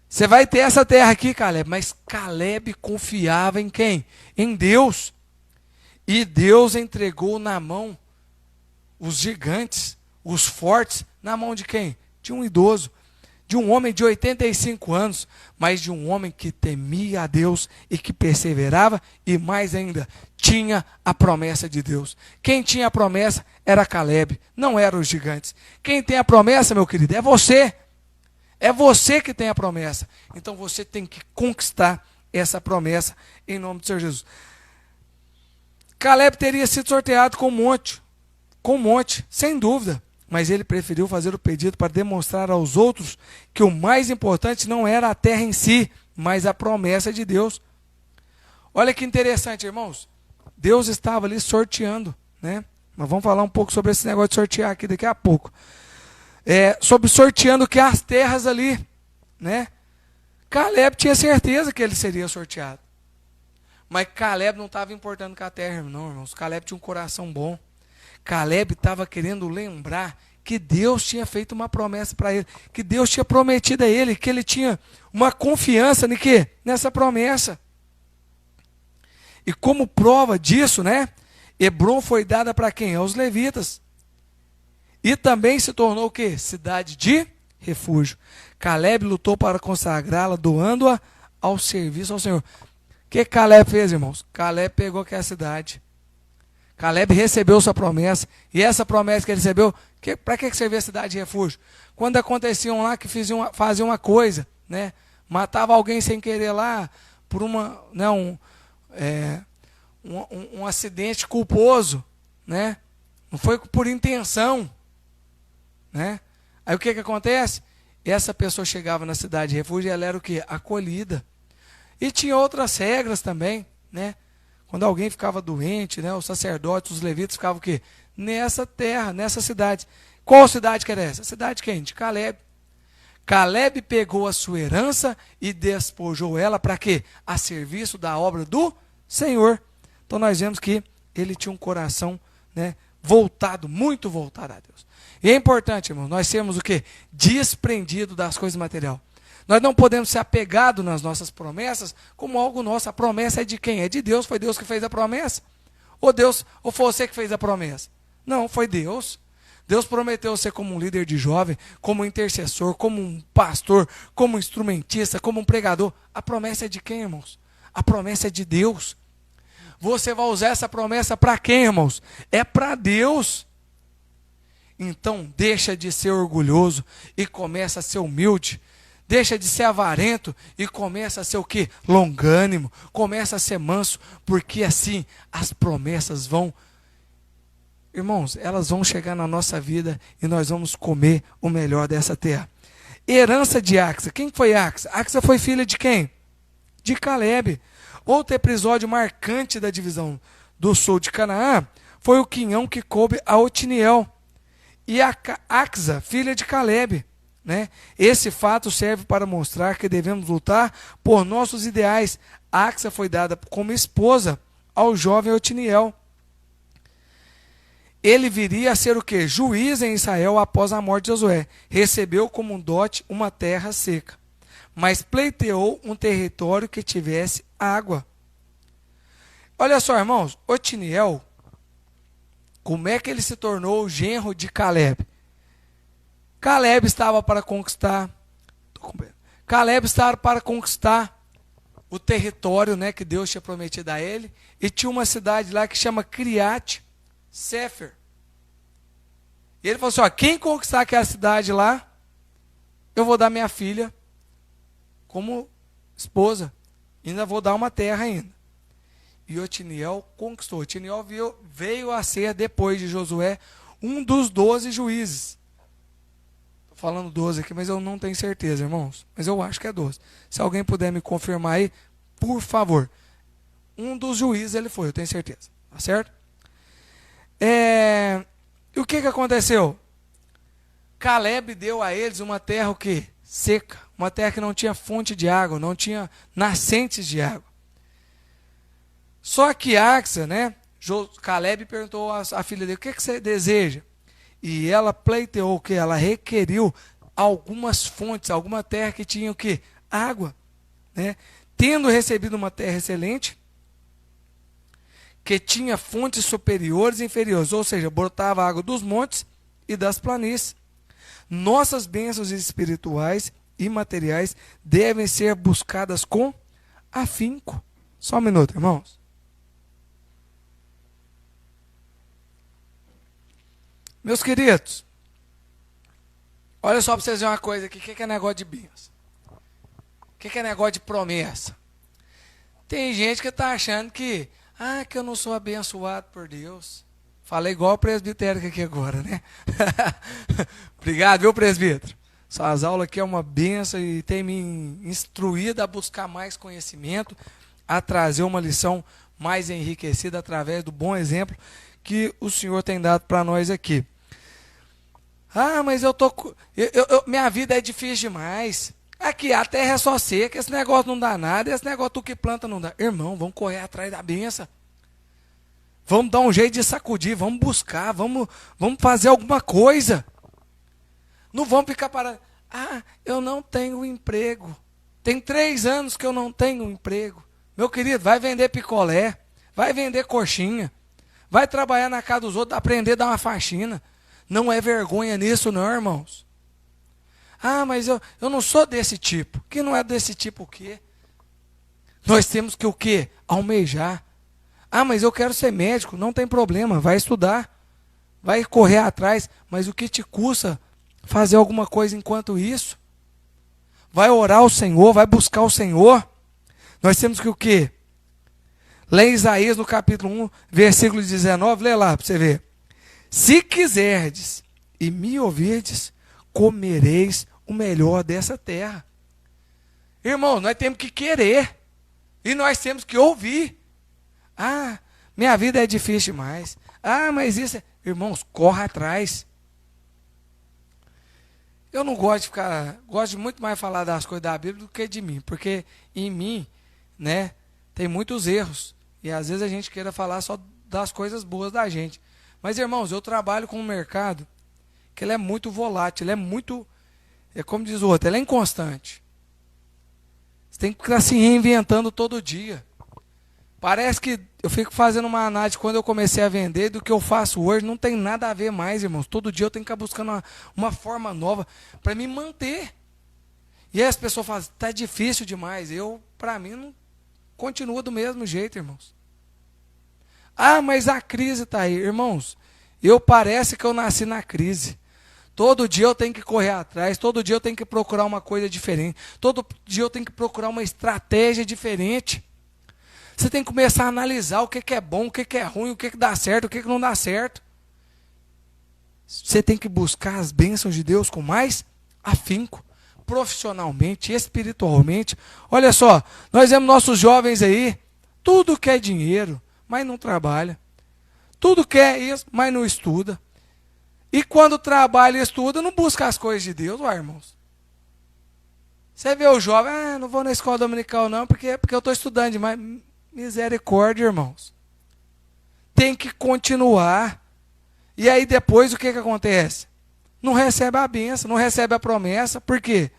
Você vai ter essa terra aqui, Caleb. Mas Caleb confiava em quem? Em Deus. E Deus entregou na mão os gigantes, os fortes, na mão de quem? De um idoso. de um homem de 85 anos, mas de um homem que temia a Deus e que perseverava e mais ainda, tinha a promessa de Deus. Quem tinha a promessa era Caleb, não eram os gigantes. Quem tem a promessa, meu querido, é você. É você que tem a promessa. Então você tem que conquistar essa promessa em nome do Senhor Jesus. Caleb teria sido sorteado com um monte, sem dúvida. Mas ele preferiu fazer o pedido para demonstrar aos outros que o mais importante não era a terra em si, mas a promessa de Deus. Olha que interessante, irmãos. Deus estava ali sorteando, né? Mas vamos falar um pouco sobre esse negócio de sortear aqui daqui a pouco. Sobre sorteando que as terras ali, né? Caleb tinha certeza que ele seria sorteado. Mas Caleb não estava importando com a terra, não, irmãos. Caleb tinha um coração bom. Caleb estava querendo lembrar que Deus tinha feito uma promessa para ele, que Deus tinha prometido a ele, que ele tinha uma confiança nessa promessa. E como prova disso, né? Hebrom foi dada para quem? Aos levitas. E também se tornou o quê? Cidade de refúgio. Caleb lutou para consagrá-la, doando-a ao serviço ao Senhor. O que Caleb fez, irmãos? Caleb pegou aquela cidade. Caleb recebeu sua promessa. E essa promessa que ele recebeu, para que servia a cidade de refúgio? Quando aconteciam lá que faziam uma coisa, né? Matava alguém sem querer lá, por um acidente culposo, né? Não foi por intenção, né? Aí o que acontece? Essa pessoa chegava na cidade de refúgio e ela era o quê? Acolhida. E tinha outras regras também, né? Quando alguém ficava doente, né, os sacerdotes, os levitas ficavam o quê? Nessa terra, nessa cidade. Qual cidade que era essa? A cidade quem? De Caleb. Caleb pegou a sua herança e despojou ela para quê? A serviço da obra do Senhor. Então nós vemos que ele tinha um coração, né, voltado, muito voltado a Deus. E é importante, irmão, nós sermos o quê? Desprendido das coisas materiais. Nós não podemos ser apegados nas nossas promessas como algo nosso. A promessa é de quem? É de Deus. Foi Deus que fez a promessa? Ou foi você que fez a promessa? Não, foi Deus. Deus prometeu ser como um líder de jovem, como um intercessor, como um pastor, como um instrumentista, como um pregador. A promessa é de quem, irmãos? A promessa é de Deus. Você vai usar essa promessa para quem, irmãos? É para Deus. Então, deixa de ser orgulhoso e começa a ser humilde. Deixa de ser avarento e começa a ser o quê? Longânimo. Começa a ser manso, porque assim as promessas vão, irmãos, elas vão chegar na nossa vida e nós vamos comer o melhor dessa terra. Herança de Axa. Quem foi Axa? Axa foi filha de quem? De Caleb. Outro episódio marcante da divisão do sul de Canaã foi o quinhão que coube a Otiniel. E a Axa, filha de Caleb. Né? Esse fato serve para mostrar que devemos lutar por nossos ideais. Axa foi dada como esposa ao jovem Otiniel. Ele viria a ser o quê? Juiz em Israel após a morte de Josué. Recebeu como um dote uma terra seca, mas pleiteou um território que tivesse água. Olha só, irmãos, Otiniel, como é que ele se tornou o genro de Caleb? Caleb estava para conquistar o território, né, que Deus tinha prometido a ele, e tinha uma cidade lá que chama Criat Sefer. E ele falou assim, quem conquistar aquela cidade lá, eu vou dar minha filha como esposa, ainda vou dar uma terra ainda. E Otiniel conquistou. Otiniel veio a ser, depois de Josué, um dos 12 juízes. Falando 12 aqui, mas eu não tenho certeza, irmãos. Mas eu acho que é 12. Se alguém puder me confirmar aí, por favor. Um dos juízes ele foi, eu tenho certeza. Tá certo? E o que aconteceu? Caleb deu a eles uma terra o quê? Seca. Uma terra que não tinha fonte de água, não tinha nascentes de água. Só que Axa, né? Caleb perguntou à filha dele, o que você deseja? E ela pleiteou o que? Ela requeriu algumas fontes, alguma terra que tinha o que? Água. Né? Tendo recebido uma terra excelente, que tinha fontes superiores e inferiores, ou seja, brotava água dos montes e das planícies. Nossas bênçãos espirituais e materiais devem ser buscadas com afinco. Só um minuto, irmãos. Meus queridos, olha só para vocês verem uma coisa aqui. O que é negócio de bênção? O que é negócio de promessa? Tem gente que está achando que eu não sou abençoado por Deus. Falei igual o presbítero aqui agora, né? Obrigado, viu, presbítero? Suas aulas aqui é uma bênção e tem me instruído a buscar mais conhecimento, a trazer uma lição mais enriquecida através do bom exemplo que o Senhor tem dado para nós aqui. Mas minha vida é difícil demais. Aqui, a terra é só seca, esse negócio não dá nada, esse negócio tu que planta não dá. Irmão, vamos correr atrás da benção. Vamos dar um jeito de sacudir, vamos buscar, vamos fazer alguma coisa. Não vamos ficar parando. Eu não tenho emprego. Tem 3 anos que eu não tenho emprego. Meu querido, vai vender picolé, vai vender coxinha, vai trabalhar na casa dos outros, aprender a dar uma faxina. Não é vergonha nisso não, irmãos. Mas eu não sou desse tipo. Que não é desse tipo o quê? Nós temos que o quê? Almejar. Mas eu quero ser médico. Não tem problema, vai estudar. Vai correr atrás. Mas o que te custa fazer alguma coisa enquanto isso? Vai orar ao Senhor, vai buscar o Senhor. Nós temos que o quê? Lê Isaías no capítulo 1, versículo 19. Lê lá para você ver. Se quiserdes e me ouvirdes, comereis o melhor dessa terra. Irmão, nós temos que querer. E nós temos que ouvir. Minha vida é difícil demais. Mas isso é... Irmãos, corra atrás. Eu não gosto de ficar... Gosto de muito mais falar das coisas da Bíblia do que de mim. Porque em mim, né, tem muitos erros. E às vezes a gente queira falar só das coisas boas da gente. Mas, irmãos, eu trabalho com um mercado que ele é muito volátil, ele é muito, como diz o outro, ele é inconstante. Você tem que ficar se reinventando todo dia. Parece que eu fico fazendo uma análise quando eu comecei a vender do que eu faço hoje, não tem nada a ver mais, irmãos. Todo dia eu tenho que ficar buscando uma forma nova para me manter. E aí as pessoas falam, está difícil demais. Para mim, não continua do mesmo jeito, irmãos. Mas a crise está aí. Irmãos, parece que eu nasci na crise. Todo dia eu tenho que correr atrás, todo dia eu tenho que procurar uma coisa diferente, todo dia eu tenho que procurar uma estratégia diferente. Você tem que começar a analisar o que é bom, o que é ruim, o que dá certo, o que não dá certo. Você tem que buscar as bênçãos de Deus com mais afinco, profissionalmente, espiritualmente. Olha só, nós vemos nossos jovens aí, tudo quer dinheiro, mas não trabalha. Tudo quer isso, mas não estuda. E quando trabalha e estuda, não busca as coisas de Deus, irmãos. Você vê o jovem, não vou na escola dominical não, porque eu estou estudando demais. Misericórdia, irmãos. Tem que continuar. E aí depois o que acontece? Não recebe a bênção, não recebe a promessa. Por quê?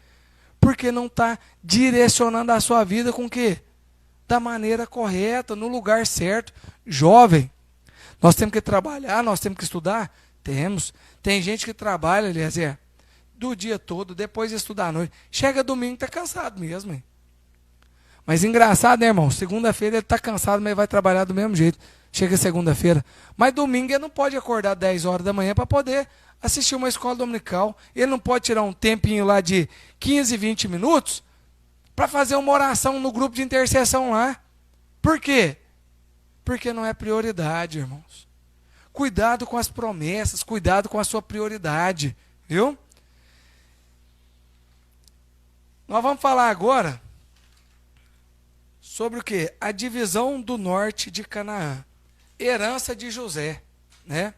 Porque não está direcionando a sua vida com o quê? Da maneira correta, no lugar certo. Jovem, nós temos que trabalhar, nós temos que estudar? Temos. Tem gente que trabalha, Eliezer, do dia todo, depois de estudar à noite. Chega domingo e está cansado mesmo. Hein? Mas engraçado, né, irmão? Segunda-feira ele está cansado, mas vai trabalhar do mesmo jeito. Chega segunda-feira. Mas domingo ele não pode acordar 10 horas da manhã para poder assistir uma escola dominical. Ele não pode tirar um tempinho lá de 15, 20 minutos para fazer uma oração no grupo de intercessão lá. Por quê? Porque não é prioridade, irmãos. Cuidado com as promessas, cuidado com a sua prioridade, viu? Nós vamos falar agora sobre o quê? A divisão do norte de Canaã, herança de José, né?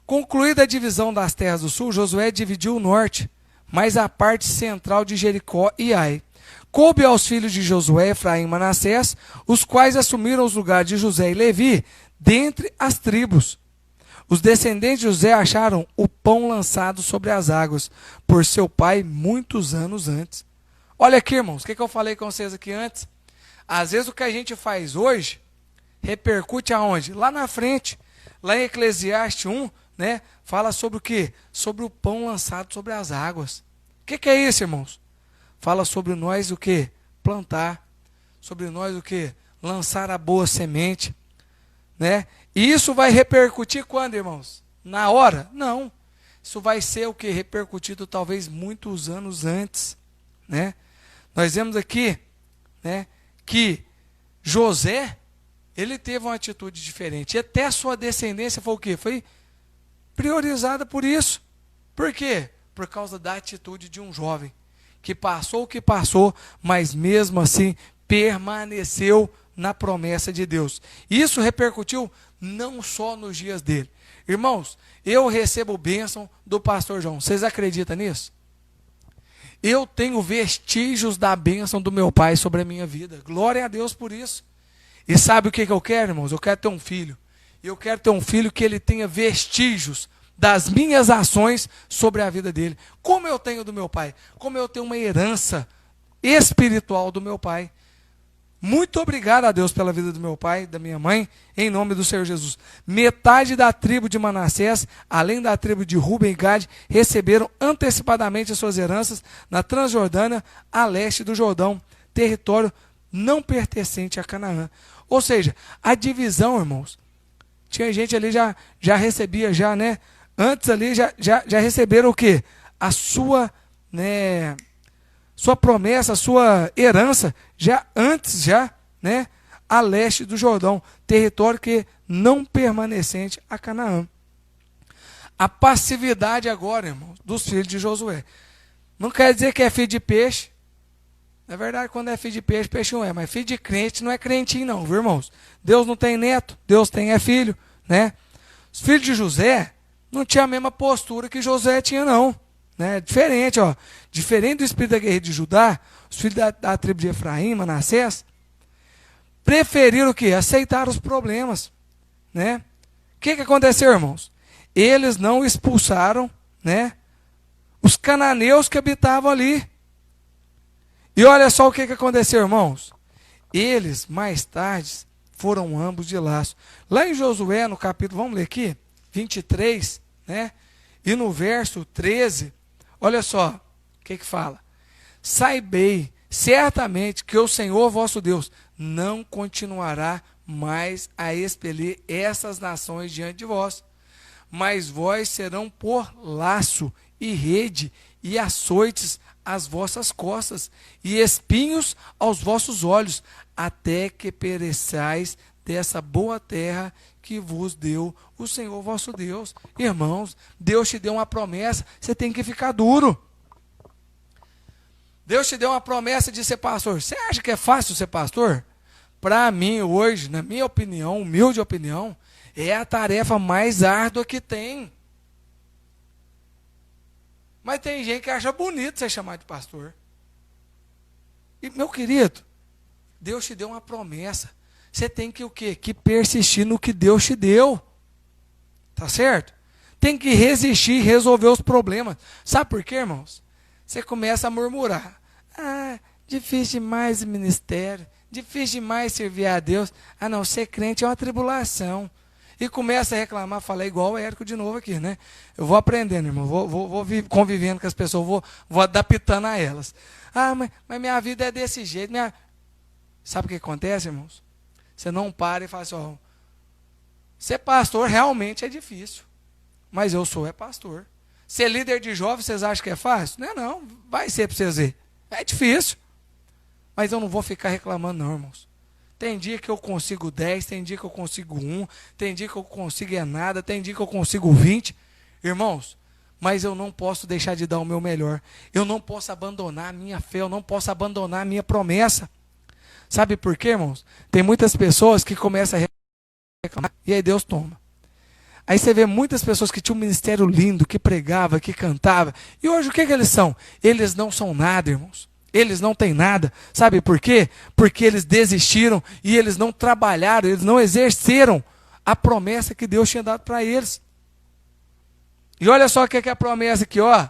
Concluída a divisão das terras do sul, Josué dividiu o norte, mas a parte central de Jericó e Ai. Coube aos filhos de Josué, Efraim e Manassés, os quais assumiram os lugares de José e Levi, dentre as tribos. Os descendentes de José acharam o pão lançado sobre as águas, por seu pai muitos anos antes. Olha aqui, irmãos, o que eu falei com vocês aqui antes? Às vezes o que a gente faz hoje, repercute aonde? Lá na frente. Lá em Eclesiastes 1, né, fala sobre o quê? Sobre o pão lançado sobre as águas. O que é isso, irmãos? Fala sobre nós o quê? Plantar. Sobre nós o quê? Lançar a boa semente, né? E isso vai repercutir quando, irmãos? Na hora? Não. Isso vai ser o que? Repercutido talvez muitos anos antes, né? Nós vemos aqui, né, que José, ele teve uma atitude diferente. E até a sua descendência foi o quê? Foi priorizada por isso. Por quê? Por causa da atitude de um jovem que passou o que passou, mas mesmo assim permaneceu na promessa de Deus. Isso repercutiu não só nos dias dele. Irmãos, eu recebo bênção do pastor João. Vocês acreditam nisso? Eu tenho vestígios da bênção do meu pai sobre a minha vida. Glória a Deus por isso. E sabe o que eu quero, irmãos? Eu quero ter um filho. Eu quero ter um filho que ele tenha vestígios das minhas ações sobre a vida dele. Como eu tenho do meu pai. Como eu tenho uma herança espiritual do meu pai. Muito obrigado a Deus pela vida do meu pai, da minha mãe, em nome do Senhor Jesus. Metade da tribo de Manassés, além da tribo de Ruben e Gade, receberam antecipadamente as suas heranças na Transjordânia, a leste do Jordão, território não pertencente a Canaã. Ou seja, a divisão, irmãos, tinha gente ali já recebia, né? Antes ali já receberam o quê? A sua, né, sua promessa, sua herança, né, a leste do Jordão, território que não permanecente a Canaã. A passividade agora, irmãos, dos filhos de Josué. Não quer dizer que é filho de peixe. Na verdade, quando é filho de peixe, peixe não é. Mas filho de crente não é crentinho não, viu, irmãos? Deus não tem neto, Deus tem filho, né? Os filhos de José não tinham a mesma postura que José tinha, não. Né? Diferente, ó. Diferente do espírito da guerra de Judá, os filhos da tribo de Efraim, Manassés, preferiram o quê? Aceitar os problemas. Né? O que aconteceu, irmãos? Eles não expulsaram, né, os cananeus que habitavam ali. E olha só o que aconteceu, irmãos. Eles, mais tarde, foram ambos de laço. Lá em Josué, no capítulo, vamos ler aqui, 23, né? E no verso 13, olha só o que fala. Saibei certamente que o Senhor vosso Deus não continuará mais a expelir essas nações diante de vós, mas vós serão por laço e rede e açoites às vossas costas e espinhos aos vossos olhos, até que pereçais dessa boa terra que vos deu o Senhor vosso Deus. Irmãos, Deus te deu uma promessa, você tem que ficar duro. Deus te deu uma promessa de ser pastor. Você acha que é fácil ser pastor? Para mim, hoje, na minha opinião, humilde opinião, é a tarefa mais árdua que tem. Mas tem gente que acha bonito ser chamado de pastor. E, meu querido, Deus te deu uma promessa. Você tem que o quê? Que persistir no que Deus te deu. Tá certo? Tem que resistir e resolver os problemas. Sabe por quê, irmãos? Você começa a murmurar. Ah, difícil demais o ministério. Difícil demais servir a Deus. Ah, não, ser crente é uma tribulação. E começa a reclamar, fala igual o Érico de novo aqui, né? Eu vou aprendendo, irmão. Vou convivendo com as pessoas, vou adaptando a elas. Ah, mas minha vida é desse jeito. Sabe o que acontece, irmãos? Você não para e fala assim, ó, ser pastor realmente é difícil. Mas eu sou pastor. Ser líder de jovens, vocês acham que é fácil? Não é não, vai ser para vocês verem. É difícil. Mas eu não vou ficar reclamando não, irmãos. Tem dia que eu consigo 10, tem dia que eu consigo 1, tem dia que eu consigo nada, tem dia que eu consigo 20. Irmãos, mas eu não posso deixar de dar o meu melhor. Eu não posso abandonar a minha fé, eu não posso abandonar a minha promessa. Sabe por quê, irmãos? Tem muitas pessoas que começam a reclamar e aí Deus toma. Aí você vê muitas pessoas que tinham um ministério lindo, que pregava, que cantava. E hoje o que eles são? Eles não são nada, irmãos. Eles não têm nada. Sabe por quê? Porque eles desistiram e eles não trabalharam, eles não exerceram a promessa que Deus tinha dado para eles. E olha só o que é a promessa aqui, ó.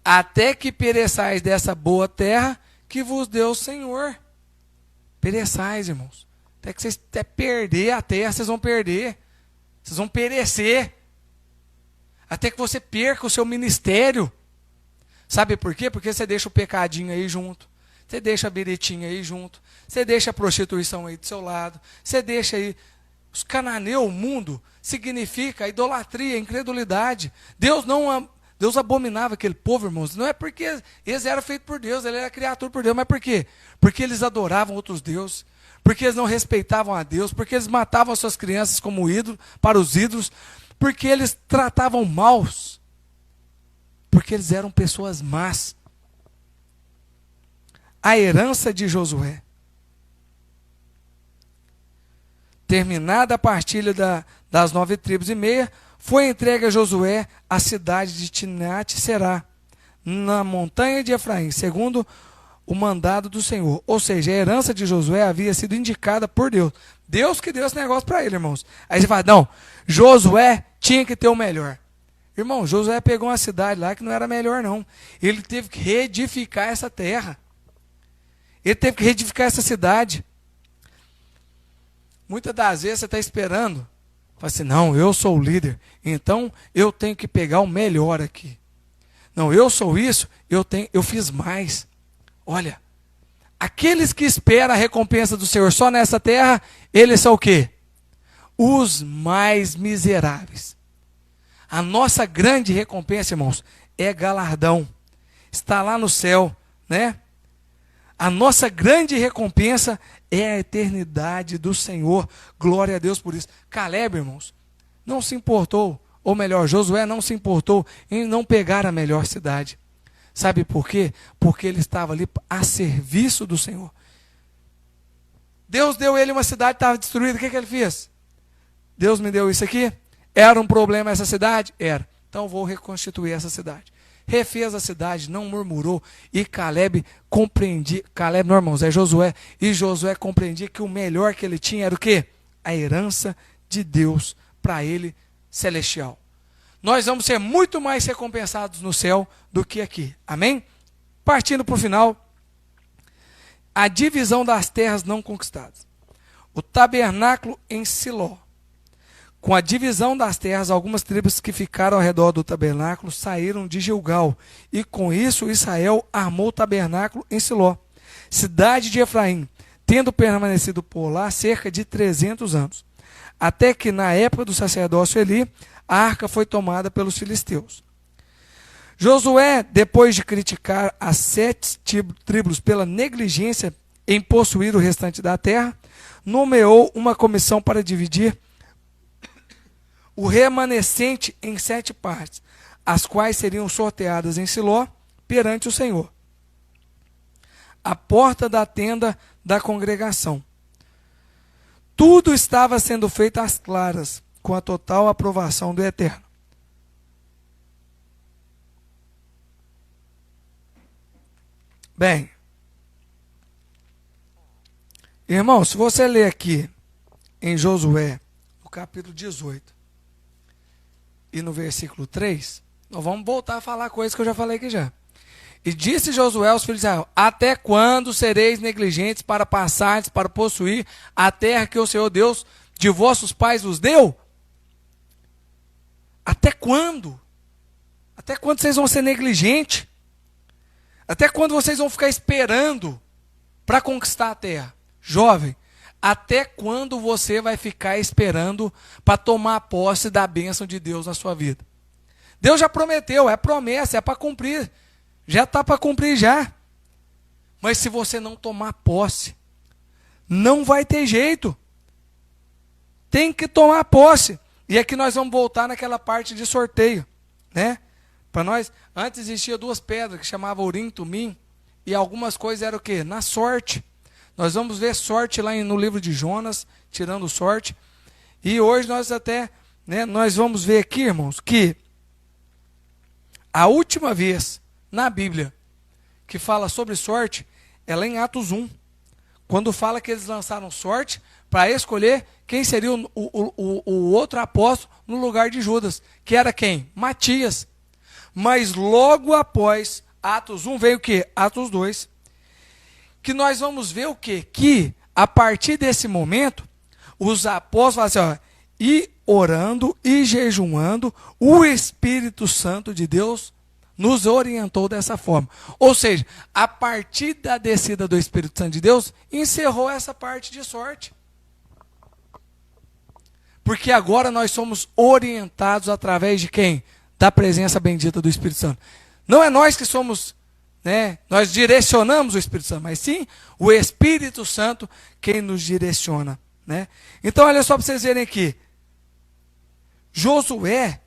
Até que pereçais dessa boa terra que vos deu o Senhor. Pereçais, irmãos. Até que vocês perder a terra, vocês vão perder. Vocês vão perecer. Até que você perca o seu ministério. Sabe por quê? Porque você deixa o pecadinho aí junto. Você deixa a biretinha aí junto. Você deixa a prostituição aí do seu lado. Você deixa aí... Os cananeus, o mundo, significa a idolatria, a incredulidade. Deus abominava aquele povo, irmãos. Não é porque eles eram feitos por Deus, ele era criatura por Deus. Mas por quê? Porque eles adoravam outros deuses. Porque eles não respeitavam a Deus. Porque eles matavam as suas crianças como ídolo, para os ídolos. Porque eles tratavam maus. Porque eles eram pessoas más. A herança de Josué. Terminada a partilha das 9 tribos e meia, foi entregue a Josué a cidade de Timnat-Será, na montanha de Efraim, segundo o mandado do Senhor. Ou seja, a herança de Josué havia sido indicada por Deus. Deus que deu esse negócio para ele, irmãos. Aí você fala, não, Josué tinha que ter o melhor. Irmão, Josué pegou uma cidade lá que não era melhor, não. Ele teve que reedificar essa terra. Ele teve que reedificar essa cidade. Muitas das vezes você está esperando, fala assim, não, eu sou o líder, então eu tenho que pegar o melhor aqui. Não, eu sou isso, eu fiz mais. Olha, aqueles que esperam a recompensa do Senhor só nessa terra, eles são o quê? Os mais miseráveis. A nossa grande recompensa, irmãos, é galardão. Está lá no céu, né? A nossa grande recompensa é a eternidade do Senhor. Glória a Deus por isso. Caleb, irmãos, não se importou, ou melhor, Josué não se importou em não pegar a melhor cidade. Sabe por quê? Porque ele estava ali a serviço do Senhor. Deus deu ele uma cidade que estava destruída. O que ele fez? Deus me deu isso aqui? Era um problema essa cidade? Era. Então vou reconstituir essa cidade. Refez a cidade, não murmurou, e Caleb compreendia, Caleb não, irmãos, é Josué, e Josué compreendia que o melhor que ele tinha era o quê? A herança de Deus para ele celestial. Nós vamos ser muito mais recompensados no céu do que aqui, amém? Partindo para o final, a divisão das terras não conquistadas. O tabernáculo em Siló. Com a divisão das terras, algumas tribos que ficaram ao redor do tabernáculo saíram de Gilgal, e com isso Israel armou o tabernáculo em Siló, cidade de Efraim, tendo permanecido por lá cerca de 300 anos, até que na época do sacerdócio Eli, a arca foi tomada pelos filisteus. Josué, depois de criticar as 7 tribos pela negligência em possuir o restante da terra, nomeou uma comissão para dividir o remanescente em 7 partes, as quais seriam sorteadas em Siló perante o Senhor, à porta da tenda da congregação. Tudo estava sendo feito às claras, com a total aprovação do Eterno. Bem, irmão, se você ler aqui em Josué, no capítulo 18, e no versículo 3, nós vamos voltar a falar coisas que eu já falei aqui já. E disse Josué aos filhos de Israel, até quando sereis negligentes para passardes, para possuir a terra que o Senhor Deus de vossos pais vos deu? Até quando? Até quando vocês vão ser negligentes? Até quando vocês vão ficar esperando para conquistar a terra? Jovem, até quando você vai ficar esperando para tomar posse da bênção de Deus na sua vida? Deus já prometeu, é promessa, é para cumprir. Já está para cumprir já. Mas se você não tomar posse, não vai ter jeito. Tem que tomar posse. E aqui nós vamos voltar naquela parte de sorteio, né? Para nós, antes existia 2 pedras que chamavam Urim, Tumim, e algumas coisas eram o quê? Na sorte. Nós vamos ver sorte lá no livro de Jonas, tirando sorte. E hoje nós até, né, nós vamos ver aqui, irmãos, que a última vez na Bíblia que fala sobre sorte é lá em Atos 1. Quando fala que eles lançaram sorte para escolher quem seria o outro apóstolo no lugar de Judas. Que era quem? Matias. Mas logo após Atos 1 veio o quê? Atos 2. Que nós vamos ver o quê? Que a partir desse momento, os apóstolos falam assim, ó, e orando e jejuando, o Espírito Santo de Deus nos orientou dessa forma. Ou seja, a partir da descida do Espírito Santo de Deus, encerrou essa parte de sorte. Porque agora nós somos orientados através de quem? Da presença bendita do Espírito Santo. Não é nós que somos, né, nós direcionamos o Espírito Santo, mas sim o Espírito Santo quem nos direciona. Né? Então olha só para vocês verem aqui. Josué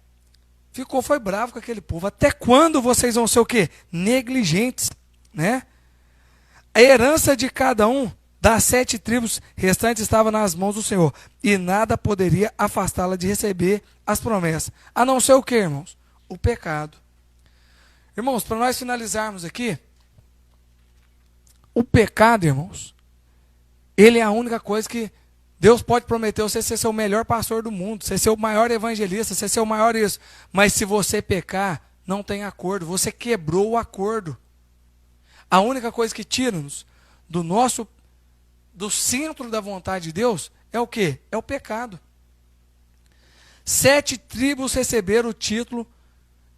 foi bravo com aquele povo. Até quando vocês vão ser o quê? Negligentes. Né? A herança de cada um das 7 tribos restantes estava nas mãos do Senhor, e nada poderia afastá-la de receber as promessas. A não ser o quê, irmãos? O pecado. Irmãos, para nós finalizarmos aqui, o pecado, irmãos, ele é a única coisa que Deus pode prometer você ser o melhor pastor do mundo, você ser o maior evangelista, você ser o maior isso. Mas se você pecar, não tem acordo, você quebrou o acordo. A única coisa que tira-nos do centro da vontade de Deus é o quê? É o pecado. 7 tribos receberam o título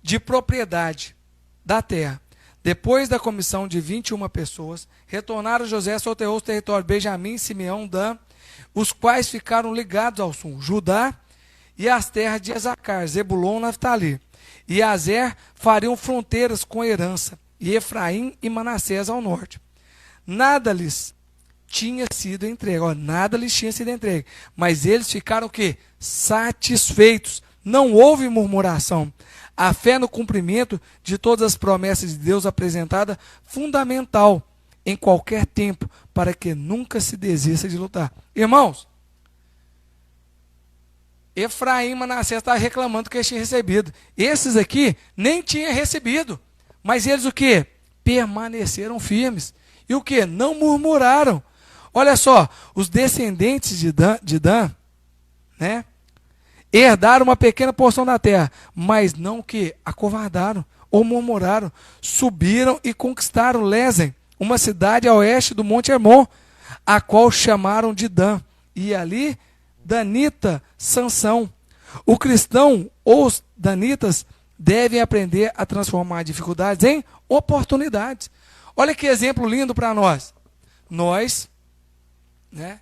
de propriedade da terra. Depois da comissão de 21 pessoas, retornaram José, soterrou os territórios Benjamim, Simeão, Dan, os quais ficaram ligados ao sul, Judá e as terras de Esacar, Zebulon, Naftali. E Azer fariam fronteiras com herança, e Efraim e Manassés ao norte. Nada lhes tinha sido entregue, nada lhes tinha sido entregue, mas eles ficaram o quê? Satisfeitos. Não houve murmuração. A fé no cumprimento de todas as promessas de Deus apresentada, fundamental em qualquer tempo, para que nunca se desista de lutar. Irmãos, Efraim e Manassés estavam reclamando que eles tinham recebido. Esses aqui nem tinham recebido. Mas eles o quê? Permaneceram firmes. E o quê? Não murmuraram. Olha só, os descendentes de Dan, né, herdaram uma pequena porção da terra, mas não o quê? Acovardaram ou murmuraram. Subiram e conquistaram Lesen, uma cidade a oeste do Monte Hermon, a qual chamaram de Dan. E ali, Danita, Sansão. O cristão ou os danitas devem aprender a transformar dificuldades em oportunidades. Olha que exemplo lindo para nós. Nós, né?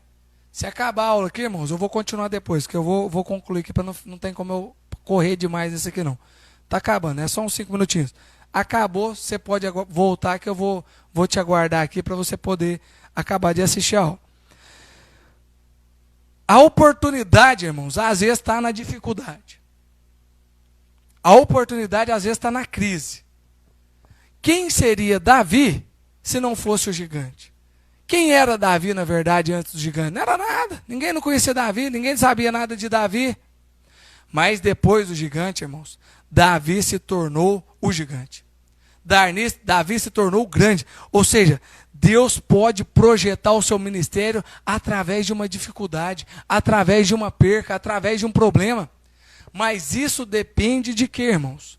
Se acabar a aula aqui, irmãos, eu vou continuar depois, que eu vou concluir aqui, para não tem como eu correr demais nesse aqui não. Está acabando, é só uns 5 minutinhos. Acabou, você pode voltar que eu vou te aguardar aqui para você poder acabar de assistir a aula. A oportunidade, irmãos, às vezes está na dificuldade. A oportunidade, às vezes, está na crise. Quem seria Davi se não fosse o gigante? Quem era Davi, na verdade, antes do gigante? Não era nada. Ninguém não conhecia Davi, ninguém sabia nada de Davi. Mas depois do gigante, irmãos, Davi se tornou o gigante. Davi se tornou grande. Ou seja, Deus pode projetar o seu ministério através de uma dificuldade, através de uma perca, através de um problema. Mas isso depende de quê, irmãos?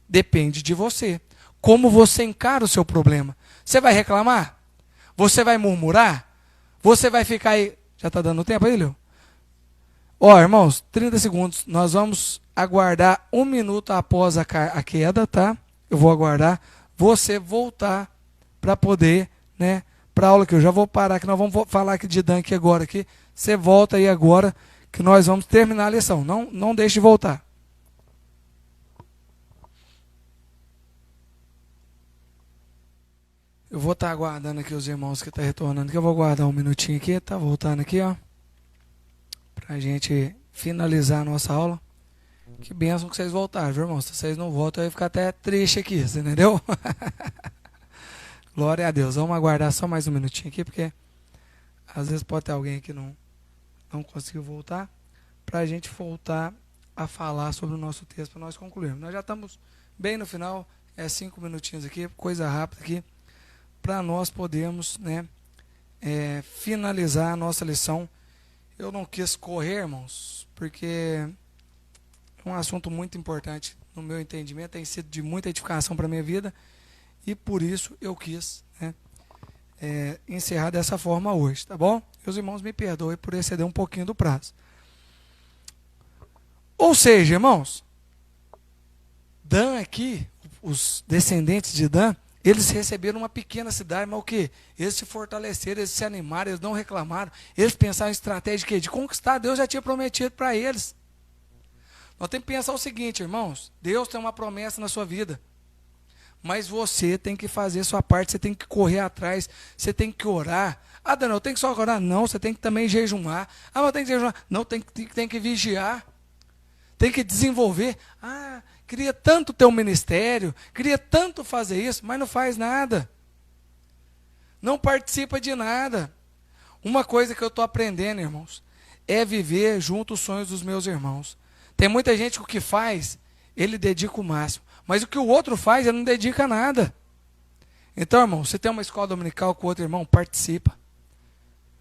Depende de você. Como você encara o seu problema. Você vai reclamar? Você vai murmurar? Você vai ficar aí... Já está dando tempo aí, Leo? Ó, irmãos, 30 segundos. Nós vamos aguardar 1 minuto após a queda, tá? Eu vou aguardar você voltar para poder, né? Para a aula que eu já vou parar, que nós vamos falar aqui de Dan aqui agora. Aqui. Você volta aí agora, que nós vamos terminar a lição. Não deixe de voltar. Eu vou estar aguardando aqui os irmãos que estão retornando, que eu vou aguardar 1 minutinho aqui, tá voltando aqui, ó. Pra gente finalizar a nossa aula. Que bênção que vocês voltaram, viu, irmãos? Se vocês não voltam, eu ia ficar até triste aqui, você entendeu? Glória a Deus. Vamos aguardar só mais 1 minutinho aqui, porque às vezes pode ter alguém que não conseguiu voltar, pra gente voltar a falar sobre o nosso texto, para nós concluirmos. Nós já estamos bem no final, 5 minutinhos aqui, coisa rápida aqui, para nós podermos, né, finalizar a nossa lição. Eu não quis correr, irmãos, porque é um assunto muito importante no meu entendimento, tem sido de muita edificação para a minha vida, e por isso eu quis, né, encerrar dessa forma hoje, tá bom? Meus irmãos, me perdoem por exceder um pouquinho do prazo. Ou seja, irmãos, Dan aqui, os descendentes de Dan, eles receberam uma pequena cidade, mas o quê? Eles se fortaleceram, eles se animaram, eles não reclamaram, eles pensaram em estratégia de quê? De conquistar. Deus já tinha prometido para eles. Nós temos que pensar o seguinte, irmãos, Deus tem uma promessa na sua vida, mas você tem que fazer a sua parte, você tem que correr atrás, você tem que orar. Ah, Daniel, eu tenho que só orar? Não, você tem que também jejumar. Ah, mas eu tenho que jejuar? Não, tem que vigiar, tem que desenvolver. Ah, queria tanto ter um ministério, queria tanto fazer isso, mas não faz nada. Não participa de nada. Uma coisa que eu estou aprendendo, irmãos, é viver junto os sonhos dos meus irmãos. Tem muita gente que o que faz, ele dedica o máximo. Mas o que o outro faz, ele não dedica nada. Então, irmão, se tem uma escola dominical com o outro irmão, participa.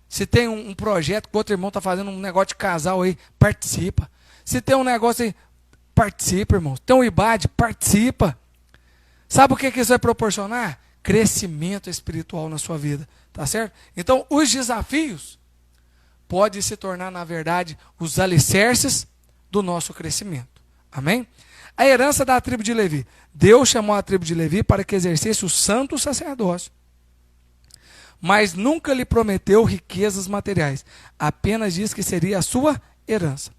Se tem um projeto que o outro irmão está fazendo, um negócio de casal aí, participa. Se tem um negócio aí, participa, irmão. Tem um IBAD, participa. Sabe o que isso vai proporcionar? Crescimento espiritual na sua vida, tá certo? Então, os desafios podem se tornar, na verdade, os alicerces do nosso crescimento. Amém? A herança da tribo de Levi. Deus chamou a tribo de Levi para que exercesse o santo sacerdócio, mas nunca lhe prometeu riquezas materiais. Apenas diz que seria a sua herança.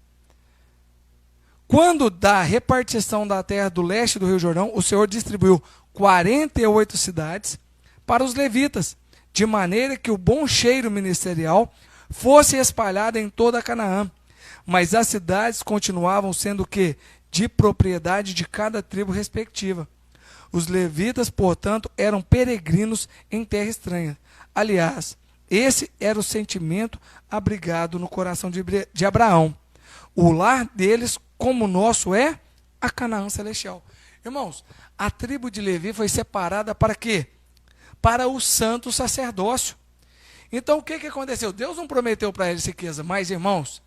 Quando da repartição da terra do leste do Rio Jordão, o Senhor distribuiu 48 cidades para os levitas, de maneira que o bom cheiro ministerial fosse espalhado em toda Canaã. Mas as cidades continuavam sendo o quê? De propriedade de cada tribo respectiva. Os levitas, portanto, eram peregrinos em terra estranha. Aliás, esse era o sentimento abrigado no coração de Abraão. O lar deles, como o nosso, é a Canaã celestial. Irmãos, a tribo de Levi foi separada para quê? Para o santo sacerdócio. Então, o que aconteceu? Deus não prometeu para eles riqueza, mas, irmãos,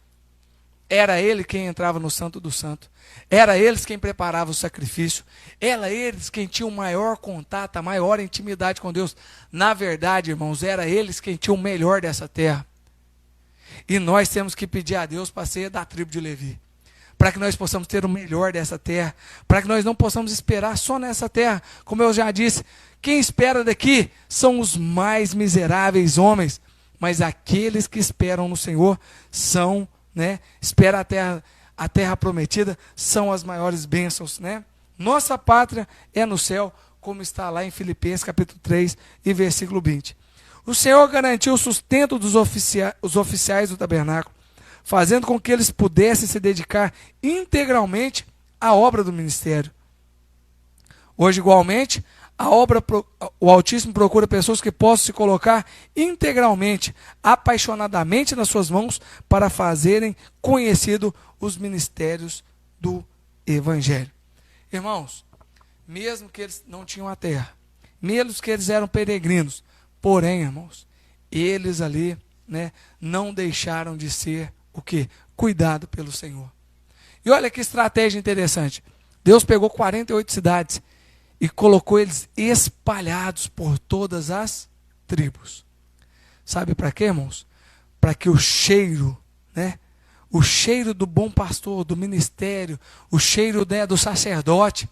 era ele quem entrava no santo do santo. Era eles quem preparava o sacrifício. Era eles quem tinha o maior contato, a maior intimidade com Deus. Na verdade, irmãos, era eles quem tinha o melhor dessa terra. E nós temos que pedir a Deus para ser da tribo de Levi, para que nós possamos ter o melhor dessa terra, para que nós não possamos esperar só nessa terra. Como eu já disse, quem espera daqui são os mais miseráveis homens, mas aqueles que esperam no Senhor são, espera a terra prometida, são as maiores bênçãos, Nossa pátria é no céu, como está lá em Filipenses capítulo 3 e versículo 20. O Senhor garantiu o sustento dos oficiais do tabernáculo, fazendo com que eles pudessem se dedicar integralmente à obra do ministério. Hoje, igualmente, o Altíssimo procura pessoas que possam se colocar integralmente, apaixonadamente nas suas mãos, para fazerem conhecido os ministérios do Evangelho. Irmãos, mesmo que eles não tinham a terra, mesmo que eles eram peregrinos, porém, irmãos, eles ali, não deixaram de ser o quê? Cuidado pelo Senhor. E olha que estratégia interessante. Deus pegou 48 cidades e colocou eles espalhados por todas as tribos. Sabe para quê, irmãos? Para que o cheiro, o cheiro do bom pastor, do ministério, o cheiro do sacerdote,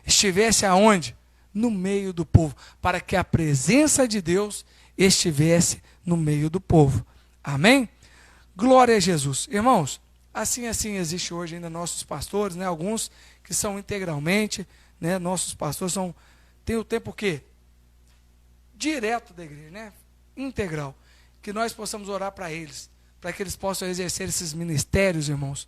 estivesse aonde? No meio do povo, para que a presença de Deus estivesse no meio do povo. Amém? Glória a Jesus. Irmãos, assim existe hoje ainda nossos pastores, alguns que são integralmente, nossos pastores têm o tempo o quê? Direto da igreja, integral. Que nós possamos orar para eles, para que eles possam exercer esses ministérios, irmãos,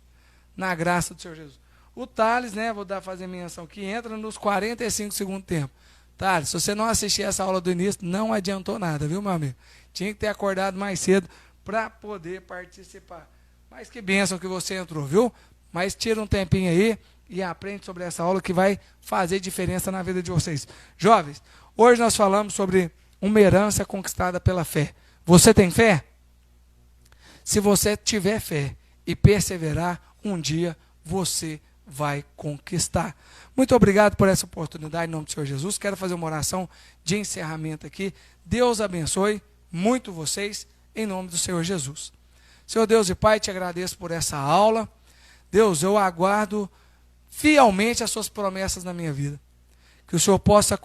na graça do Senhor Jesus. O Thales, vou fazer menção aqui, entra nos 45 segundos tempo. Thales, se você não assistir essa aula do início, não adiantou nada, viu, meu amigo? Tinha que ter acordado mais cedo para poder participar. Mas que bênção que você entrou, viu? Mas tira um tempinho aí e aprende sobre essa aula que vai fazer diferença na vida de vocês. Jovens, hoje nós falamos sobre uma herança conquistada pela fé. Você tem fé? Se você tiver fé e perseverar, um dia você vai conquistar. Muito obrigado por essa oportunidade em nome do Senhor Jesus. Quero fazer uma oração de encerramento aqui. Deus abençoe muito vocês em nome do Senhor Jesus. Senhor Deus e Pai, te agradeço por essa aula. Deus, eu aguardo fielmente as suas promessas na minha vida. Que o Senhor possa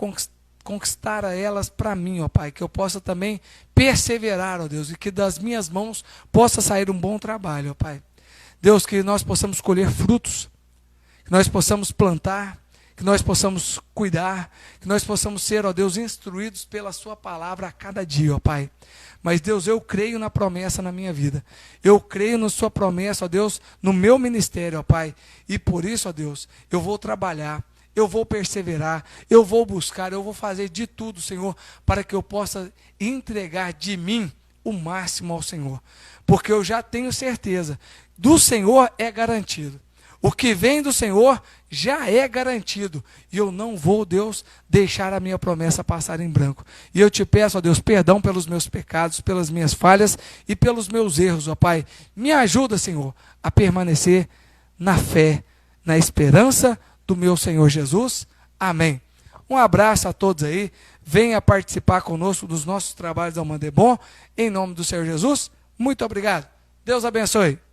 conquistar a elas para mim, ó Pai. Que eu possa também perseverar, ó Deus. E que das minhas mãos possa sair um bom trabalho, ó Pai. Deus, que nós possamos colher frutos. Que nós possamos plantar. Que nós possamos cuidar. Que nós possamos ser, ó Deus, instruídos pela sua palavra a cada dia, ó Pai. Mas, Deus, eu creio na promessa na minha vida. Eu creio na sua promessa, ó Deus, no meu ministério, ó Pai. E por isso, ó Deus, eu vou trabalhar, eu vou perseverar, eu vou buscar, eu vou fazer de tudo, Senhor, para que eu possa entregar de mim o máximo ao Senhor. Porque eu já tenho certeza, do Senhor é garantido. O que vem do Senhor já é garantido. E eu não vou, Deus, deixar a minha promessa passar em branco. E eu te peço, ó Deus, perdão pelos meus pecados, pelas minhas falhas e pelos meus erros, ó Pai. Me ajuda, Senhor, a permanecer na fé, na esperança do meu Senhor Jesus. Amém. Um abraço a todos aí. Venha participar conosco dos nossos trabalhos da Mandebom. Em nome do Senhor Jesus, muito obrigado. Deus abençoe.